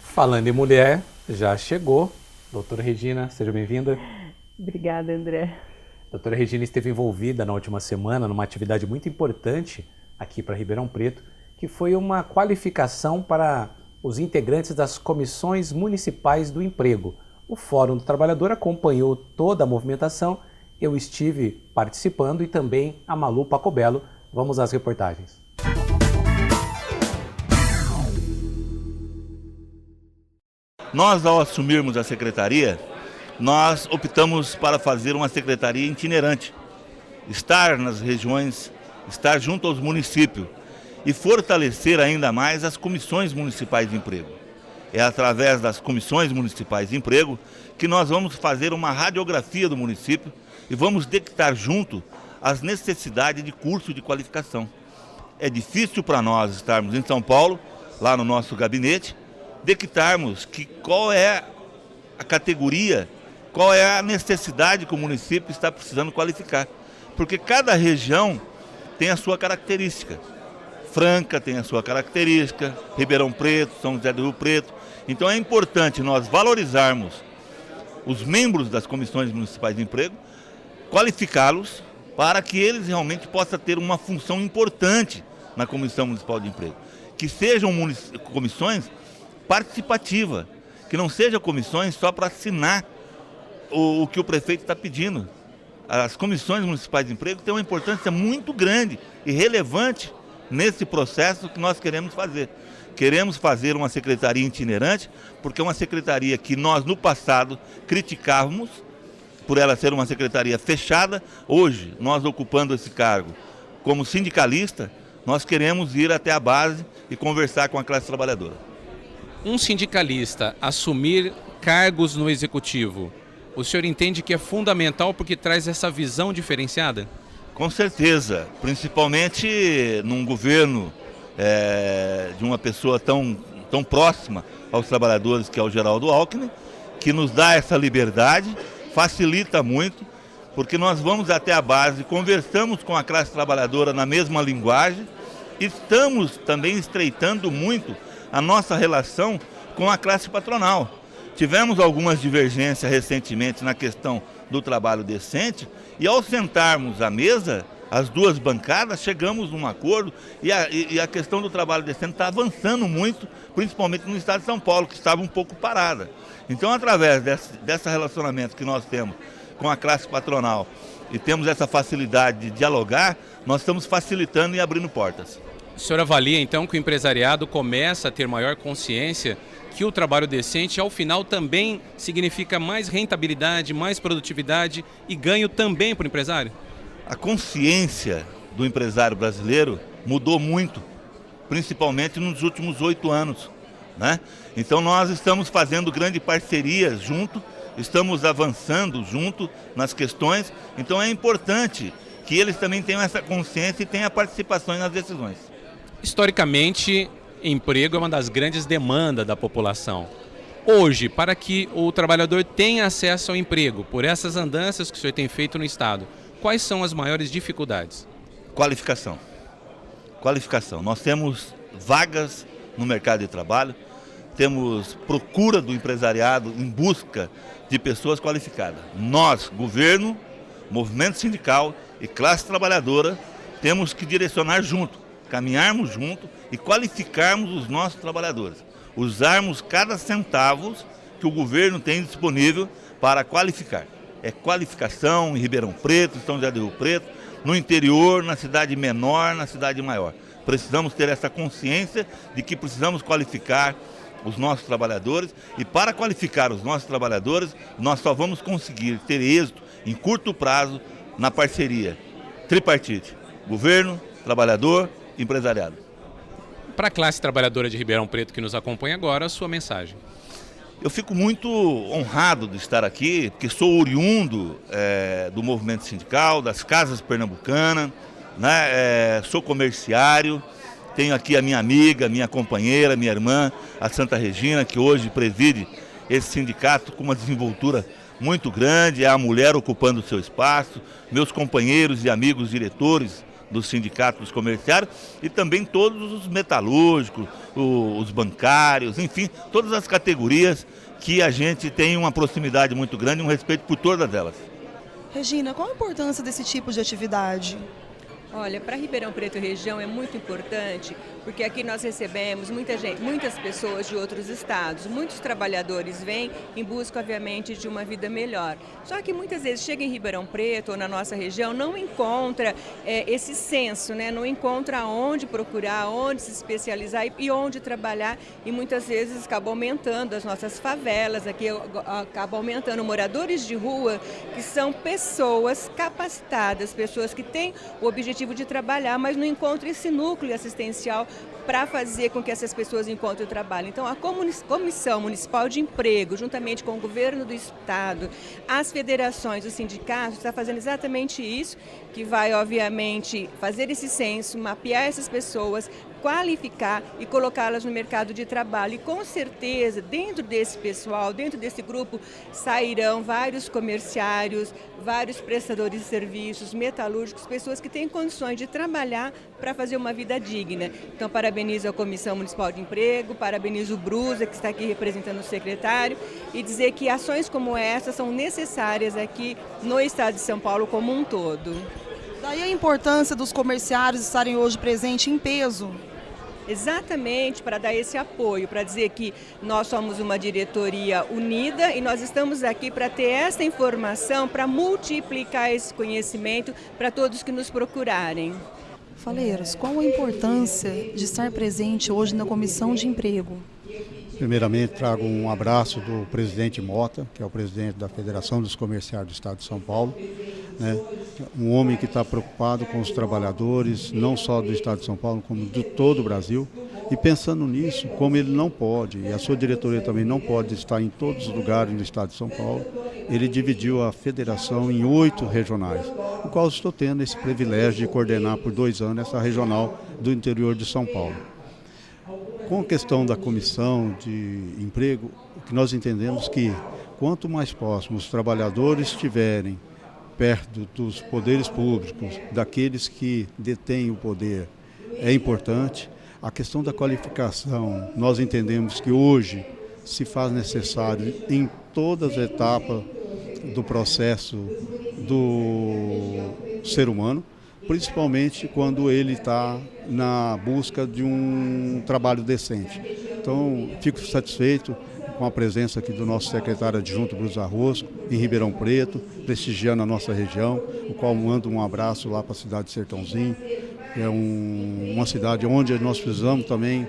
Falando em mulher, já chegou. Doutora Regina, seja bem-vinda. Obrigada, André. Doutora Regina esteve envolvida na última semana numa atividade muito importante aqui para Ribeirão Preto, que foi uma qualificação para os integrantes das comissões municipais do emprego. O Fórum do Trabalhador acompanhou toda a movimentação, eu estive participando e também a Malu Pacobello. Vamos às reportagens. Nós, ao assumirmos a secretaria, nós optamos para fazer uma secretaria itinerante, estar nas regiões, estar junto aos municípios e fortalecer ainda mais as comissões municipais de emprego. É através das comissões municipais de emprego que nós vamos fazer uma radiografia do município e vamos detectar junto as necessidades de curso de qualificação. É difícil para nós estarmos em São Paulo, lá no nosso gabinete, detectarmos qual é a categoria, qual é a necessidade que o município está precisando qualificar. Porque cada região tem a sua característica. Franca tem a sua característica, Ribeirão Preto, São José do Rio Preto. Então é importante nós valorizarmos os membros das comissões municipais de emprego, qualificá-los para que eles realmente possam ter uma função importante na Comissão Municipal de Emprego. Que sejam comissões participativa, que não sejam comissões só para assinar o que o prefeito está pedindo. As comissões municipais de emprego têm uma importância muito grande e relevante nesse processo que nós queremos fazer. Queremos fazer uma secretaria itinerante, porque é uma secretaria que nós no passado criticávamos por ela ser uma secretaria fechada. Hoje, nós ocupando esse cargo como sindicalista, nós queremos ir até a base e conversar com a classe trabalhadora. Um sindicalista assumir cargos no executivo, o senhor entende que é fundamental porque traz essa visão diferenciada? Com certeza, principalmente num governo de uma pessoa tão próxima aos trabalhadores, que é o Geraldo Alckmin, que nos dá essa liberdade, facilita muito, porque nós vamos até a base, conversamos com a classe trabalhadora na mesma linguagem, estamos também estreitando muito a nossa relação com a classe patronal. Tivemos algumas divergências recentemente na questão do trabalho decente e ao sentarmos à mesa, as duas bancadas, chegamos num acordo e a questão do trabalho decente está avançando muito, principalmente no estado de São Paulo, que estava um pouco parada. Então, através desse relacionamento que nós temos com a classe patronal e temos essa facilidade de dialogar, nós estamos facilitando e abrindo portas. O senhor avalia então que o empresariado começa a ter maior consciência que o trabalho decente ao final também significa mais rentabilidade, mais produtividade e ganho também para o empresário? A consciência do empresário brasileiro mudou muito, principalmente nos últimos 8 anos, né? Então nós estamos fazendo grandes parcerias junto, estamos avançando junto nas questões, então é importante que eles também tenham essa consciência e tenham participação nas decisões. Historicamente, emprego é uma das grandes demandas da população. Hoje, para que o trabalhador tenha acesso ao emprego, por essas andanças que o senhor tem feito no Estado, quais são as maiores dificuldades? Qualificação. Qualificação. Nós temos vagas no mercado de trabalho, temos procura do empresariado em busca de pessoas qualificadas. Nós, governo, movimento sindical e classe trabalhadora, temos que direcionar junto, caminharmos junto e qualificarmos os nossos trabalhadores. Usarmos cada centavo que o governo tem disponível para qualificar. É qualificação em Ribeirão Preto, São José do Rio Preto, no interior, na cidade menor, na cidade maior. Precisamos ter essa consciência de que precisamos qualificar os nossos trabalhadores e para qualificar os nossos trabalhadores, nós só vamos conseguir ter êxito em curto prazo na parceria tripartite, governo, trabalhador e empresariado. Para a classe trabalhadora de Ribeirão Preto que nos acompanha agora, a sua mensagem. Eu fico muito honrado de estar aqui, porque sou oriundo do movimento sindical, das casas pernambucanas, né? Sou comerciário, tenho aqui a minha amiga, minha companheira, minha irmã, a Santa Regina, que hoje preside esse sindicato com uma desenvoltura muito grande, é a mulher ocupando o seu espaço, meus companheiros e amigos diretores dos sindicatos comerciários e também todos os metalúrgicos, os bancários, enfim, todas as categorias que a gente tem uma proximidade muito grande e um respeito por todas elas. Regina, qual a importância desse tipo de atividade? Olha, para Ribeirão Preto e região é muito importante, porque aqui nós recebemos muitas pessoas de outros estados, muitos trabalhadores vêm em busca, obviamente, de uma vida melhor. Só que muitas vezes chega em Ribeirão Preto ou na nossa região, não encontra esse senso, né? Não encontra onde procurar, onde se especializar e onde trabalhar, e muitas vezes acaba aumentando as nossas favelas, aqui acaba aumentando moradores de rua, que são pessoas capacitadas, pessoas que têm o objetivo de trabalhar, mas não encontra esse núcleo assistencial para fazer com que essas pessoas encontrem o trabalho. Então, a Comissão Municipal de Emprego, juntamente com o governo do estado, as federações, os sindicatos, está fazendo exatamente isso, que vai, obviamente, fazer esse censo, mapear essas pessoas, qualificar e colocá-las no mercado de trabalho. E com certeza, dentro desse pessoal, dentro desse grupo, sairão vários comerciários, vários prestadores de serviços, metalúrgicos, pessoas que têm condições de trabalhar para fazer uma vida digna. Então, parabenizo a Comissão Municipal de Emprego, parabenizo o Brusa, que está aqui representando o secretário, e dizer que ações como essa são necessárias aqui no estado de São Paulo como um todo. Daí a importância dos comerciários estarem hoje presentes em peso. Exatamente, para dar esse apoio, para dizer que nós somos uma diretoria unida e nós estamos aqui para ter essa informação, para multiplicar esse conhecimento para todos que nos procurarem. Faleiros, qual a importância de estar presente hoje na Comissão de Emprego? Primeiramente, trago um abraço do presidente Mota, que é o presidente da Federação dos Comerciários do Estado de São Paulo, né? Um homem que está preocupado com os trabalhadores, não só do Estado de São Paulo, como de todo o Brasil. E pensando nisso, como ele não pode, e a sua diretoria também não pode estar em todos os lugares do Estado de São Paulo, ele dividiu a federação em 8 regionais, o qual estou tendo esse privilégio de coordenar por 2 anos essa regional do interior de São Paulo. Com a questão da comissão de emprego, o que nós entendemos que quanto mais próximos os trabalhadores estiverem perto dos poderes públicos, daqueles que detêm o poder, é importante. A questão da qualificação, nós entendemos que hoje se faz necessário em todas as etapas do processo do ser humano, principalmente quando ele está na busca de um trabalho decente. Então, fico satisfeito com a presença aqui do nosso secretário adjunto, Bruce Arrosco, em Ribeirão Preto, prestigiando a nossa região, o qual mando um abraço lá para a cidade de Sertãozinho. É uma cidade onde nós precisamos também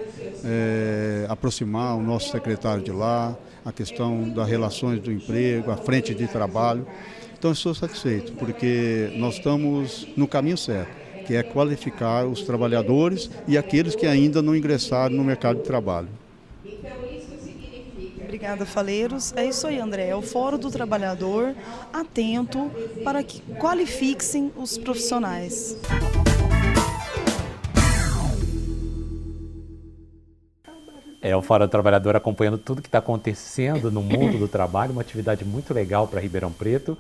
aproximar o nosso secretário de lá, a questão das relações do emprego, a frente de trabalho. Então, estou satisfeito, porque nós estamos no caminho certo, que é qualificar os trabalhadores e aqueles que ainda não ingressaram no mercado de trabalho. Obrigada, Faleiros. É isso aí, André. É o Fórum do Trabalhador atento para que qualifiquem os profissionais. É o Fórum do Trabalhador acompanhando tudo que está acontecendo no mundo do trabalho, uma atividade muito legal para Ribeirão Preto.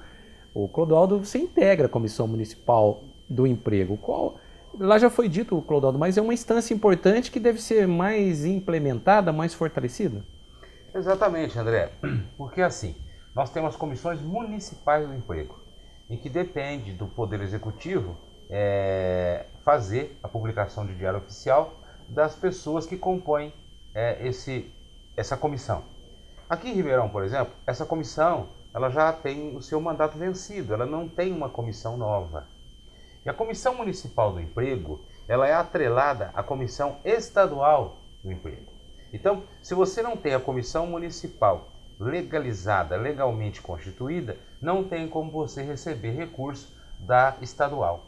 O Clodoaldo, você integra a Comissão Municipal do Emprego. Lá já foi dito, Clodoaldo, mas é uma instância importante que deve ser mais implementada, mais fortalecida? Exatamente, André. Porque assim, nós temos comissões municipais do emprego, em que depende do Poder Executivo fazer a publicação de diário oficial das pessoas que compõem essa comissão. Aqui em Ribeirão, por exemplo, essa comissão ela já tem o seu mandato vencido, ela não tem uma comissão nova. E a Comissão Municipal do Emprego, ela é atrelada à Comissão Estadual do Emprego. Então, se você não tem a Comissão Municipal legalizada, legalmente constituída, não tem como você receber recurso da estadual.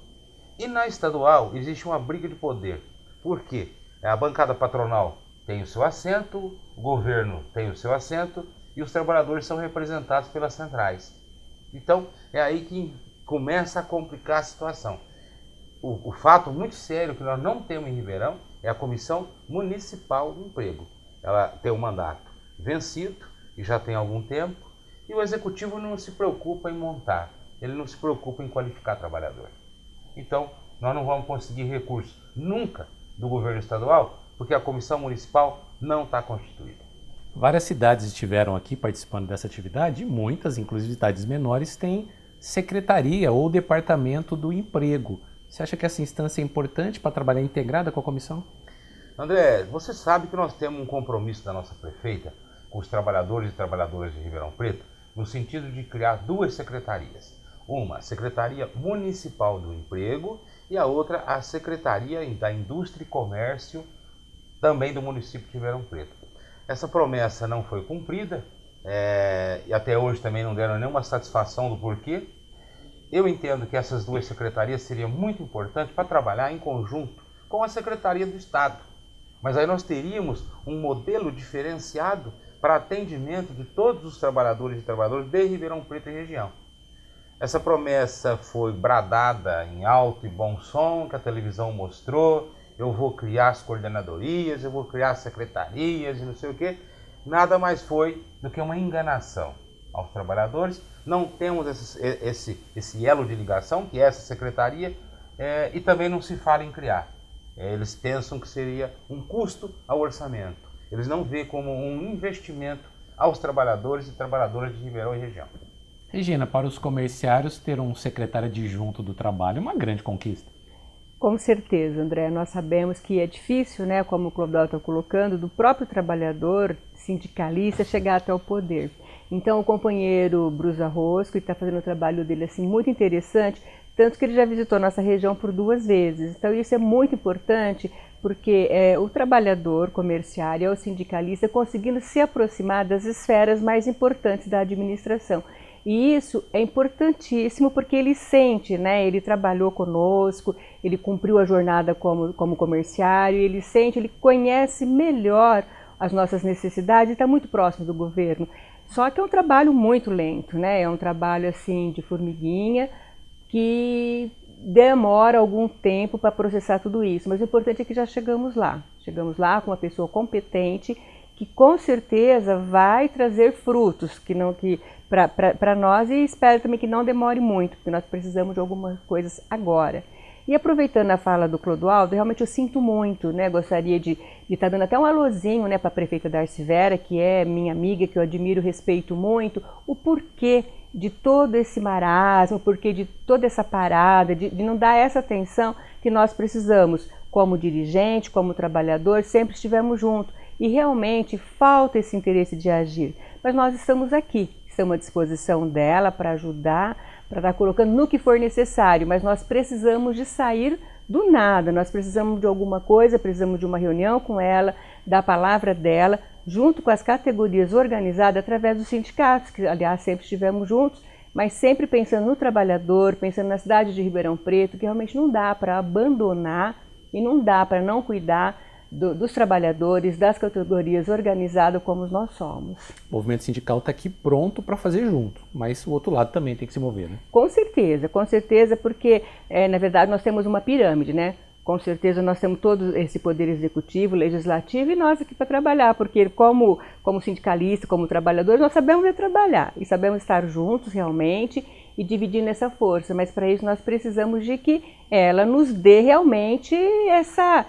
E na estadual existe uma briga de poder. Por quê? A bancada patronal tem o seu assento, o governo tem o seu assento e os trabalhadores são representados pelas centrais. Então, é aí que começa a complicar a situação. O fato muito sério que nós não temos em Ribeirão é a Comissão Municipal do Emprego. Ela tem um mandato vencido e já tem algum tempo, e o Executivo não se preocupa em montar, ele não se preocupa em qualificar trabalhador. Então, nós não vamos conseguir recursos nunca do governo estadual, porque a Comissão Municipal não está constituída. Várias cidades estiveram aqui participando dessa atividade, e muitas, inclusive cidades menores, têm secretaria ou departamento do emprego. Você acha que essa instância é importante para trabalhar integrada com a comissão? André, você sabe que nós temos um compromisso da nossa prefeita com os trabalhadores e trabalhadoras de Ribeirão Preto, no sentido de criar 2 secretarias. Uma, a Secretaria Municipal do Emprego, e a outra, a Secretaria da Indústria e Comércio, também do município de Ribeirão Preto. Essa promessa não foi cumprida, e até hoje também não deram nenhuma satisfação do porquê. Eu entendo que essas 2 secretarias seriam muito importantes para trabalhar em conjunto com a Secretaria do Estado. Mas aí nós teríamos um modelo diferenciado para atendimento de todos os trabalhadores e trabalhadoras de Ribeirão Preto e região. Essa promessa foi bradada em alto e bom som, que a televisão mostrou. Eu vou criar as coordenadorias, eu vou criar as secretarias e não sei o quê. Nada mais foi do que uma enganação aos trabalhadores. Não temos esse elo de ligação, que é essa secretaria, e também não se fala em criar. Eles pensam que seria um custo ao orçamento. Eles não veem como um investimento aos trabalhadores e trabalhadoras de Ribeirão e região. Regina, para os comerciários, ter um secretário adjunto do trabalho é uma grande conquista. Com certeza, André. Nós sabemos que é difícil, né, como o Clodoaldo está colocando, do próprio trabalhador sindicalista chegar até o poder. Então, o companheiro Bruce Arrosco, que está fazendo o trabalho dele assim muito interessante, tanto que ele já visitou nossa região por 2 vezes. Então isso é muito importante, porque o trabalhador comerciário, o sindicalista, conseguindo se aproximar das esferas mais importantes da administração. E isso é importantíssimo porque ele sente, né? Ele trabalhou conosco, ele cumpriu a jornada como comerciário, ele sente, ele conhece melhor as nossas necessidades e está muito próximo do governo. Só que é um trabalho muito lento, né? É um trabalho assim de formiguinha que demora algum tempo para processar tudo isso. Mas o importante é que já chegamos lá. Chegamos lá com uma pessoa competente que com certeza vai trazer frutos para nós, e espero também que não demore muito, porque nós precisamos de algumas coisas agora. E aproveitando a fala do Clodoaldo, realmente eu sinto muito, né? Gostaria de estar dando até um alôzinho, né, para a prefeita Darcy Vera, que é minha amiga, que eu admiro e respeito muito, o porquê de todo esse marasmo, o porquê de toda essa parada, de não dar essa atenção que nós precisamos, como dirigente, como trabalhador, sempre estivemos juntos. E realmente falta esse interesse de agir. Mas nós estamos aqui, estamos à disposição dela para ajudar, para estar colocando no que for necessário, mas nós precisamos de sair do nada, nós precisamos de alguma coisa, precisamos de uma reunião com ela, da palavra dela, junto com as categorias organizadas através dos sindicatos, que aliás sempre estivemos juntos, mas sempre pensando no trabalhador, pensando na cidade de Ribeirão Preto, que realmente não dá para abandonar e não dá para não cuidar dos trabalhadores, das categorias organizadas como nós somos. O movimento sindical está aqui pronto para fazer junto, mas o outro lado também tem que se mover, né? Com certeza, porque na verdade nós temos uma pirâmide, né? Com certeza nós temos todo esse poder executivo, legislativo e nós aqui para trabalhar, porque como sindicalista, como trabalhadores, nós sabemos trabalhar e sabemos estar juntos realmente e dividindo essa força, mas para isso nós precisamos de que ela nos dê realmente essa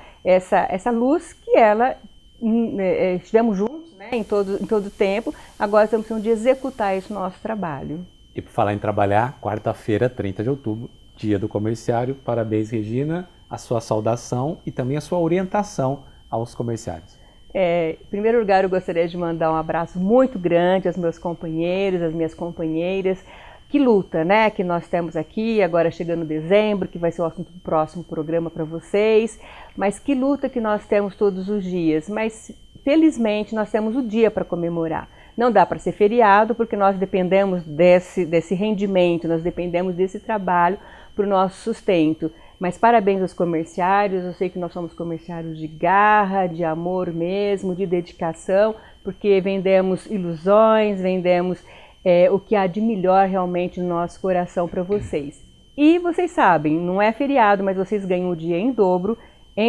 luz que ela estivemos juntos, né, em todo tempo, agora estamos precisando de executar esse nosso trabalho. E por falar em trabalhar, quarta-feira, 30 de outubro, dia do comerciário, parabéns Regina, a sua saudação e também a sua orientação aos comerciários. Em primeiro lugar eu gostaria de mandar um abraço muito grande aos meus companheiros, às minhas companheiras. Que luta, né, que nós temos aqui, agora chegando dezembro, que vai ser o assunto do próximo programa para vocês, mas que luta que nós temos todos os dias, mas felizmente nós temos o dia para comemorar. Não dá para ser feriado porque nós dependemos desse rendimento, nós dependemos desse trabalho para o nosso sustento. Mas parabéns aos comerciários, eu sei que nós somos comerciários de garra, de amor mesmo, de dedicação, porque vendemos ilusões, vendemos o que há de melhor realmente no nosso coração para vocês. E vocês sabem, não é feriado, mas vocês ganham o dia em dobro,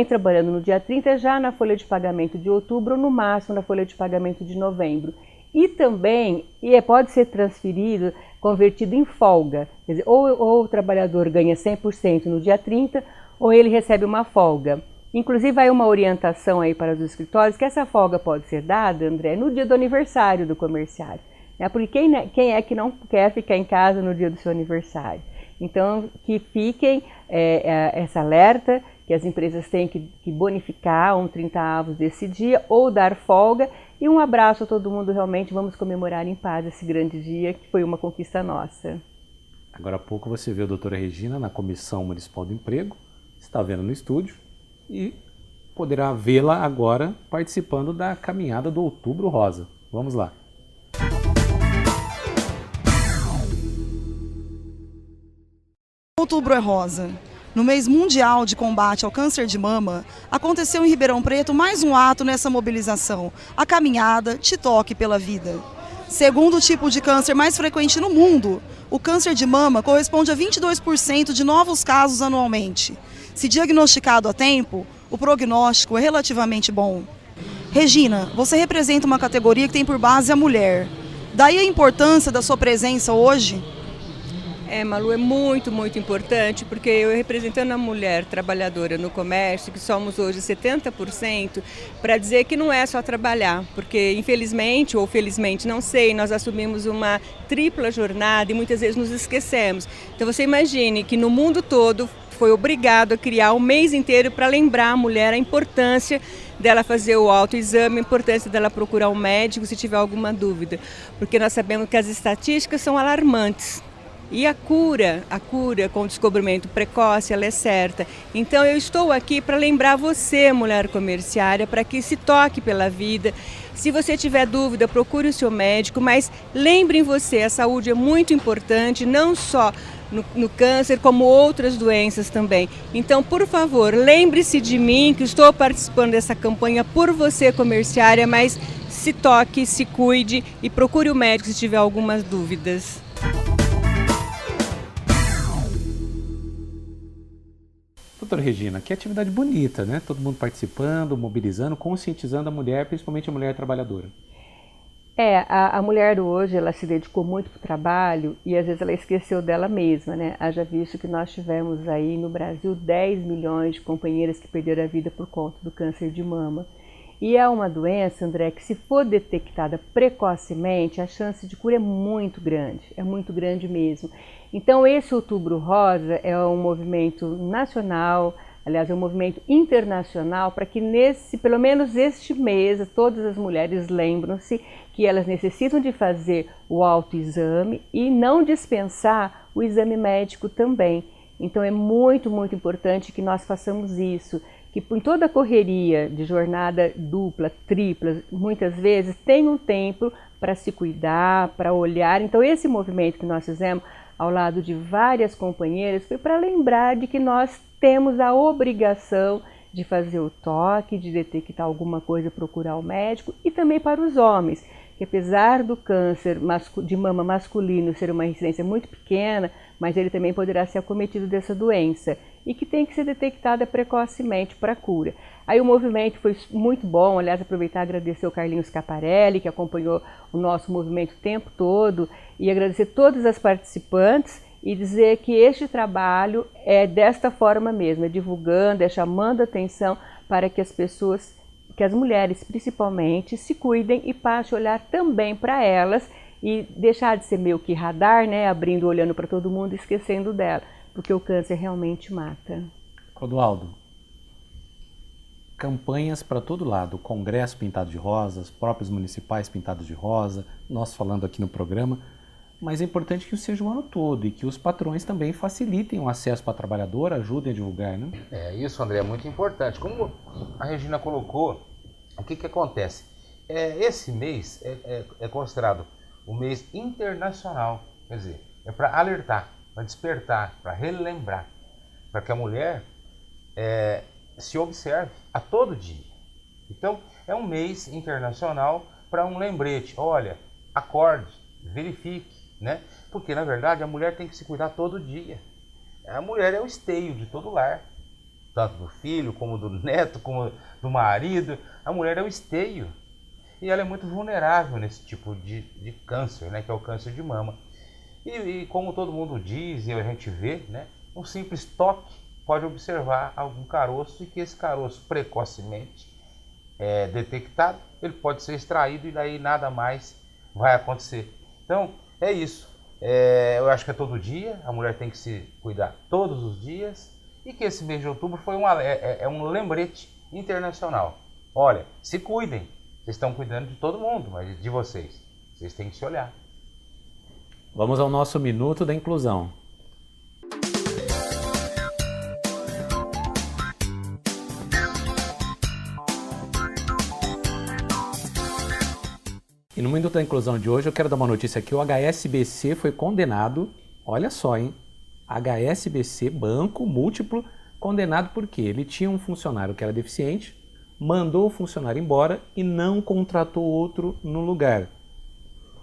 trabalhando no dia 30 já na folha de pagamento de outubro ou no máximo na folha de pagamento de novembro. E também pode ser transferido, convertido em folga. Quer dizer, ou o trabalhador ganha 100% no dia 30, ou ele recebe uma folga. Inclusive, há uma orientação aí para os escritórios que essa folga pode ser dada, André, no dia do aniversário do comerciário. Porque quem é que não quer ficar em casa no dia do seu aniversário? Então, que fiquem essa alerta, que as empresas têm que bonificar 30 desse dia ou dar folga. E um abraço a todo mundo, realmente vamos comemorar em paz esse grande dia, que foi uma conquista nossa. Agora há pouco você viu a doutora Regina na Comissão Municipal do Emprego, está vendo no estúdio e poderá vê-la agora participando da caminhada do Outubro Rosa. Vamos lá. Outubro é Rosa. No mês mundial de combate ao câncer de mama, aconteceu em Ribeirão Preto mais um ato nessa mobilização, a caminhada Te Toque pela Vida. Segundo o tipo de câncer mais frequente no mundo, o câncer de mama corresponde a 22% de novos casos anualmente. Se diagnosticado a tempo, o prognóstico é relativamente bom. Regina, você representa uma categoria que tem por base a mulher. Daí a importância da sua presença hoje? Malu, é muito importante, porque eu representando a mulher trabalhadora no comércio, que somos hoje 70%, para dizer que não é só trabalhar, porque infelizmente ou felizmente, não sei, nós assumimos uma tripla jornada e muitas vezes nos esquecemos. Então você imagine que no mundo todo foi obrigado a criar um mês inteiro para lembrar a mulher a importância dela fazer o autoexame, a importância dela procurar um médico se tiver alguma dúvida, porque nós sabemos que as estatísticas são alarmantes. E a cura com o descobrimento precoce, ela é certa. Então eu estou aqui para lembrar você, mulher comerciária, para que se toque pela vida. Se você tiver dúvida, procure o seu médico, mas lembre em você, a saúde é muito importante, não só no câncer, como outras doenças também. Então, por favor, lembre-se de mim, que estou participando dessa campanha por você, comerciária, mas se toque, se cuide e procure o médico se tiver algumas dúvidas. Doutora Regina, que atividade bonita, né? Todo mundo participando, mobilizando, conscientizando a mulher, principalmente a mulher trabalhadora. A mulher hoje, ela se dedicou muito para o trabalho e às vezes ela esqueceu dela mesma, né? Haja visto que nós tivemos aí no Brasil 10 milhões de companheiras que perderam a vida por conta do câncer de mama. E é uma doença, André, que se for detectada precocemente, a chance de cura é muito grande mesmo. Então esse Outubro Rosa é um movimento nacional, aliás é um movimento internacional, para que pelo menos este mês, todas as mulheres lembram-se que elas necessitam de fazer o autoexame e não dispensar o exame médico também. Então é muito importante que nós façamos isso, que em toda a correria de jornada dupla, tripla, muitas vezes tem um tempo para se cuidar, para olhar. Então esse movimento que nós fizemos ao lado de várias companheiras foi para lembrar de que nós temos a obrigação de fazer o toque, de detectar alguma coisa, procurar o médico, e também para os homens, que apesar do câncer de mama masculino ser uma incidência muito pequena, mas ele também poderá ser acometido dessa doença e que tem que ser detectada precocemente para a cura. Aí o movimento foi muito bom, aliás, aproveitar e agradecer o Carlinhos Caparelli, que acompanhou o nosso movimento o tempo todo, e agradecer todas as participantes e dizer que este trabalho é desta forma mesmo, é divulgando, é chamando atenção para que as pessoas, que as mulheres principalmente, se cuidem e passem a olhar também para elas e deixar de ser meio que radar, né, abrindo, olhando para todo mundo e esquecendo dela, porque o câncer realmente mata. Clodoaldo, campanhas para todo lado, congresso pintado de rosas, próprios municipais pintados de rosa, nós falando aqui no programa, mas é importante que seja o ano todo e que os patrões também facilitem o acesso para a trabalhadora, ajudem a divulgar, né? Isso, André, é muito importante. Como a Regina colocou, o que acontece? Esse mês é considerado o mês internacional, quer dizer, é para alertar, para despertar, para relembrar, para que a mulher se observe a todo dia. Então, é um mês internacional para um lembrete. Olha, acorde, verifique, né? Porque, na verdade, a mulher tem que se cuidar todo dia. A mulher é o esteio de todo lar, tanto do filho, como do neto, como do marido. A mulher é o esteio. E ela é muito vulnerável nesse tipo de câncer, né? Que é o câncer de mama. E como todo mundo diz e a gente vê, né? Um simples toque pode observar algum caroço e que esse caroço precocemente detectado, ele pode ser extraído e daí nada mais vai acontecer. Então, é isso. Eu acho que é todo dia, a mulher tem que se cuidar todos os dias e que esse mês de outubro foi um lembrete internacional. Olha, se cuidem, vocês estão cuidando de todo mundo, mas de vocês têm que se olhar. Vamos ao nosso Minuto da Inclusão. E no Minuto da Inclusão de hoje eu quero dar uma notícia aqui. O HSBC foi condenado, olha só, hein? HSBC, banco múltiplo, condenado porque ele tinha um funcionário que era deficiente, mandou o funcionário embora e não contratou outro no lugar.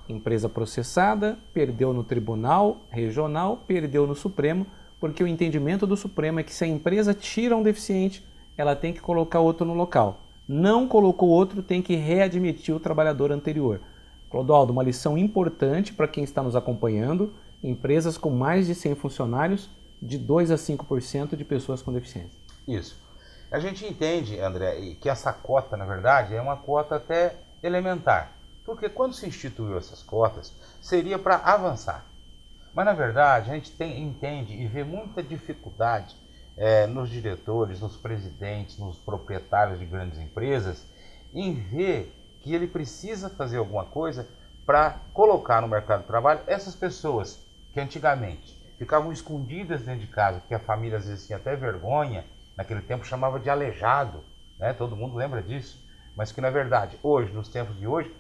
Empresa processada, perdeu no Tribunal Regional, perdeu no Supremo, porque o entendimento do Supremo é que se a empresa tira um deficiente, ela tem que colocar outro no local. Não colocou outro, tem que readmitir o trabalhador anterior. Clodoaldo, uma lição importante para quem está nos acompanhando, empresas com mais de 100 funcionários, de 2 a 5% de pessoas com deficiência. Isso. A gente entende, André, que essa cota, na verdade, é uma cota até elementar. Porque quando se instituiu essas cotas, seria para avançar. Mas, na verdade, a gente entende e vê muita dificuldade nos diretores, nos presidentes, nos proprietários de grandes empresas, em ver que ele precisa fazer alguma coisa para colocar no mercado de trabalho essas pessoas que antigamente ficavam escondidas dentro de casa, porque a família às vezes tinha até vergonha, naquele tempo chamava de aleijado, né? Todo mundo lembra disso, mas que na verdade, hoje, nos tempos de hoje,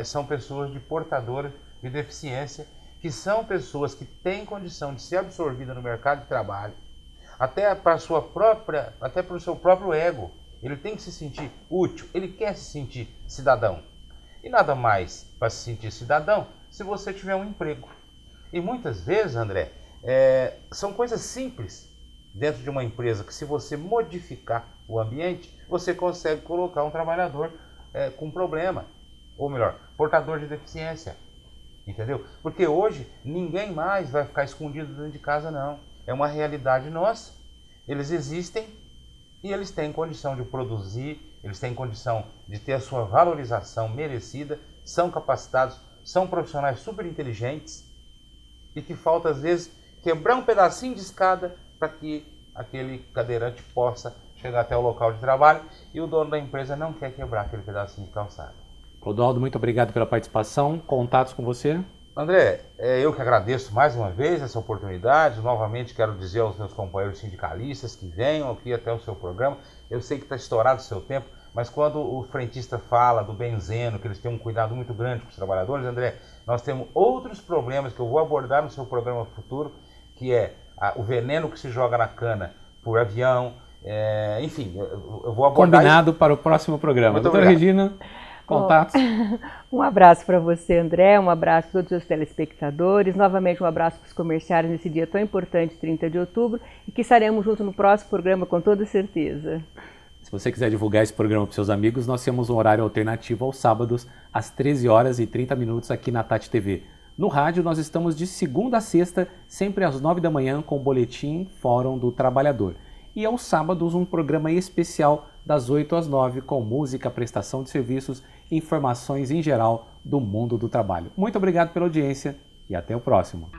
são pessoas portadoras de deficiência, que são pessoas que têm condição de ser absorvida no mercado de trabalho, até para o seu próprio ego. Ele tem que se sentir útil, ele quer se sentir cidadão. E nada mais para se sentir cidadão se você tiver um emprego. E muitas vezes, André, são coisas simples dentro de uma empresa que, se você modificar o ambiente, você consegue colocar um trabalhador com problema, ou melhor, portador de deficiência. Entendeu? Porque hoje ninguém mais vai ficar escondido dentro de casa, não. É uma realidade nossa. Eles existem e eles têm condição de produzir, eles têm condição de ter a sua valorização merecida, são capacitados, são profissionais super inteligentes e que falta às vezes quebrar um pedacinho de escada para que aquele cadeirante possa chegar até o local de trabalho, e o dono da empresa não quer quebrar aquele pedacinho de calçada. Clodoaldo, muito obrigado pela participação. Contatos com você? André, eu que agradeço mais uma vez essa oportunidade. Novamente quero dizer aos meus companheiros sindicalistas que venham aqui até o seu programa. Eu sei que está estourado o seu tempo, mas quando o frentista fala do benzeno, que eles têm um cuidado muito grande com os trabalhadores, André, nós temos outros problemas que eu vou abordar no seu programa futuro, que é o veneno que se joga na cana por avião, enfim, eu vou abordar. Combinado para o próximo programa. Doutora Regina, contatos? Um abraço para você, André, um abraço para todos os telespectadores, novamente um abraço para os comerciários nesse dia tão importante, 30 de outubro, e que estaremos juntos no próximo programa com toda certeza. Se você quiser divulgar esse programa para seus amigos, nós temos um horário alternativo aos sábados, às 13h30 aqui na Tati TV. No rádio, nós estamos de segunda a sexta, sempre às 9 da manhã, com o Boletim Fórum do Trabalhador. E aos sábados, um programa especial das 8 às 9, com música, prestação de serviços e informações em geral do mundo do trabalho. Muito obrigado pela audiência e até o próximo.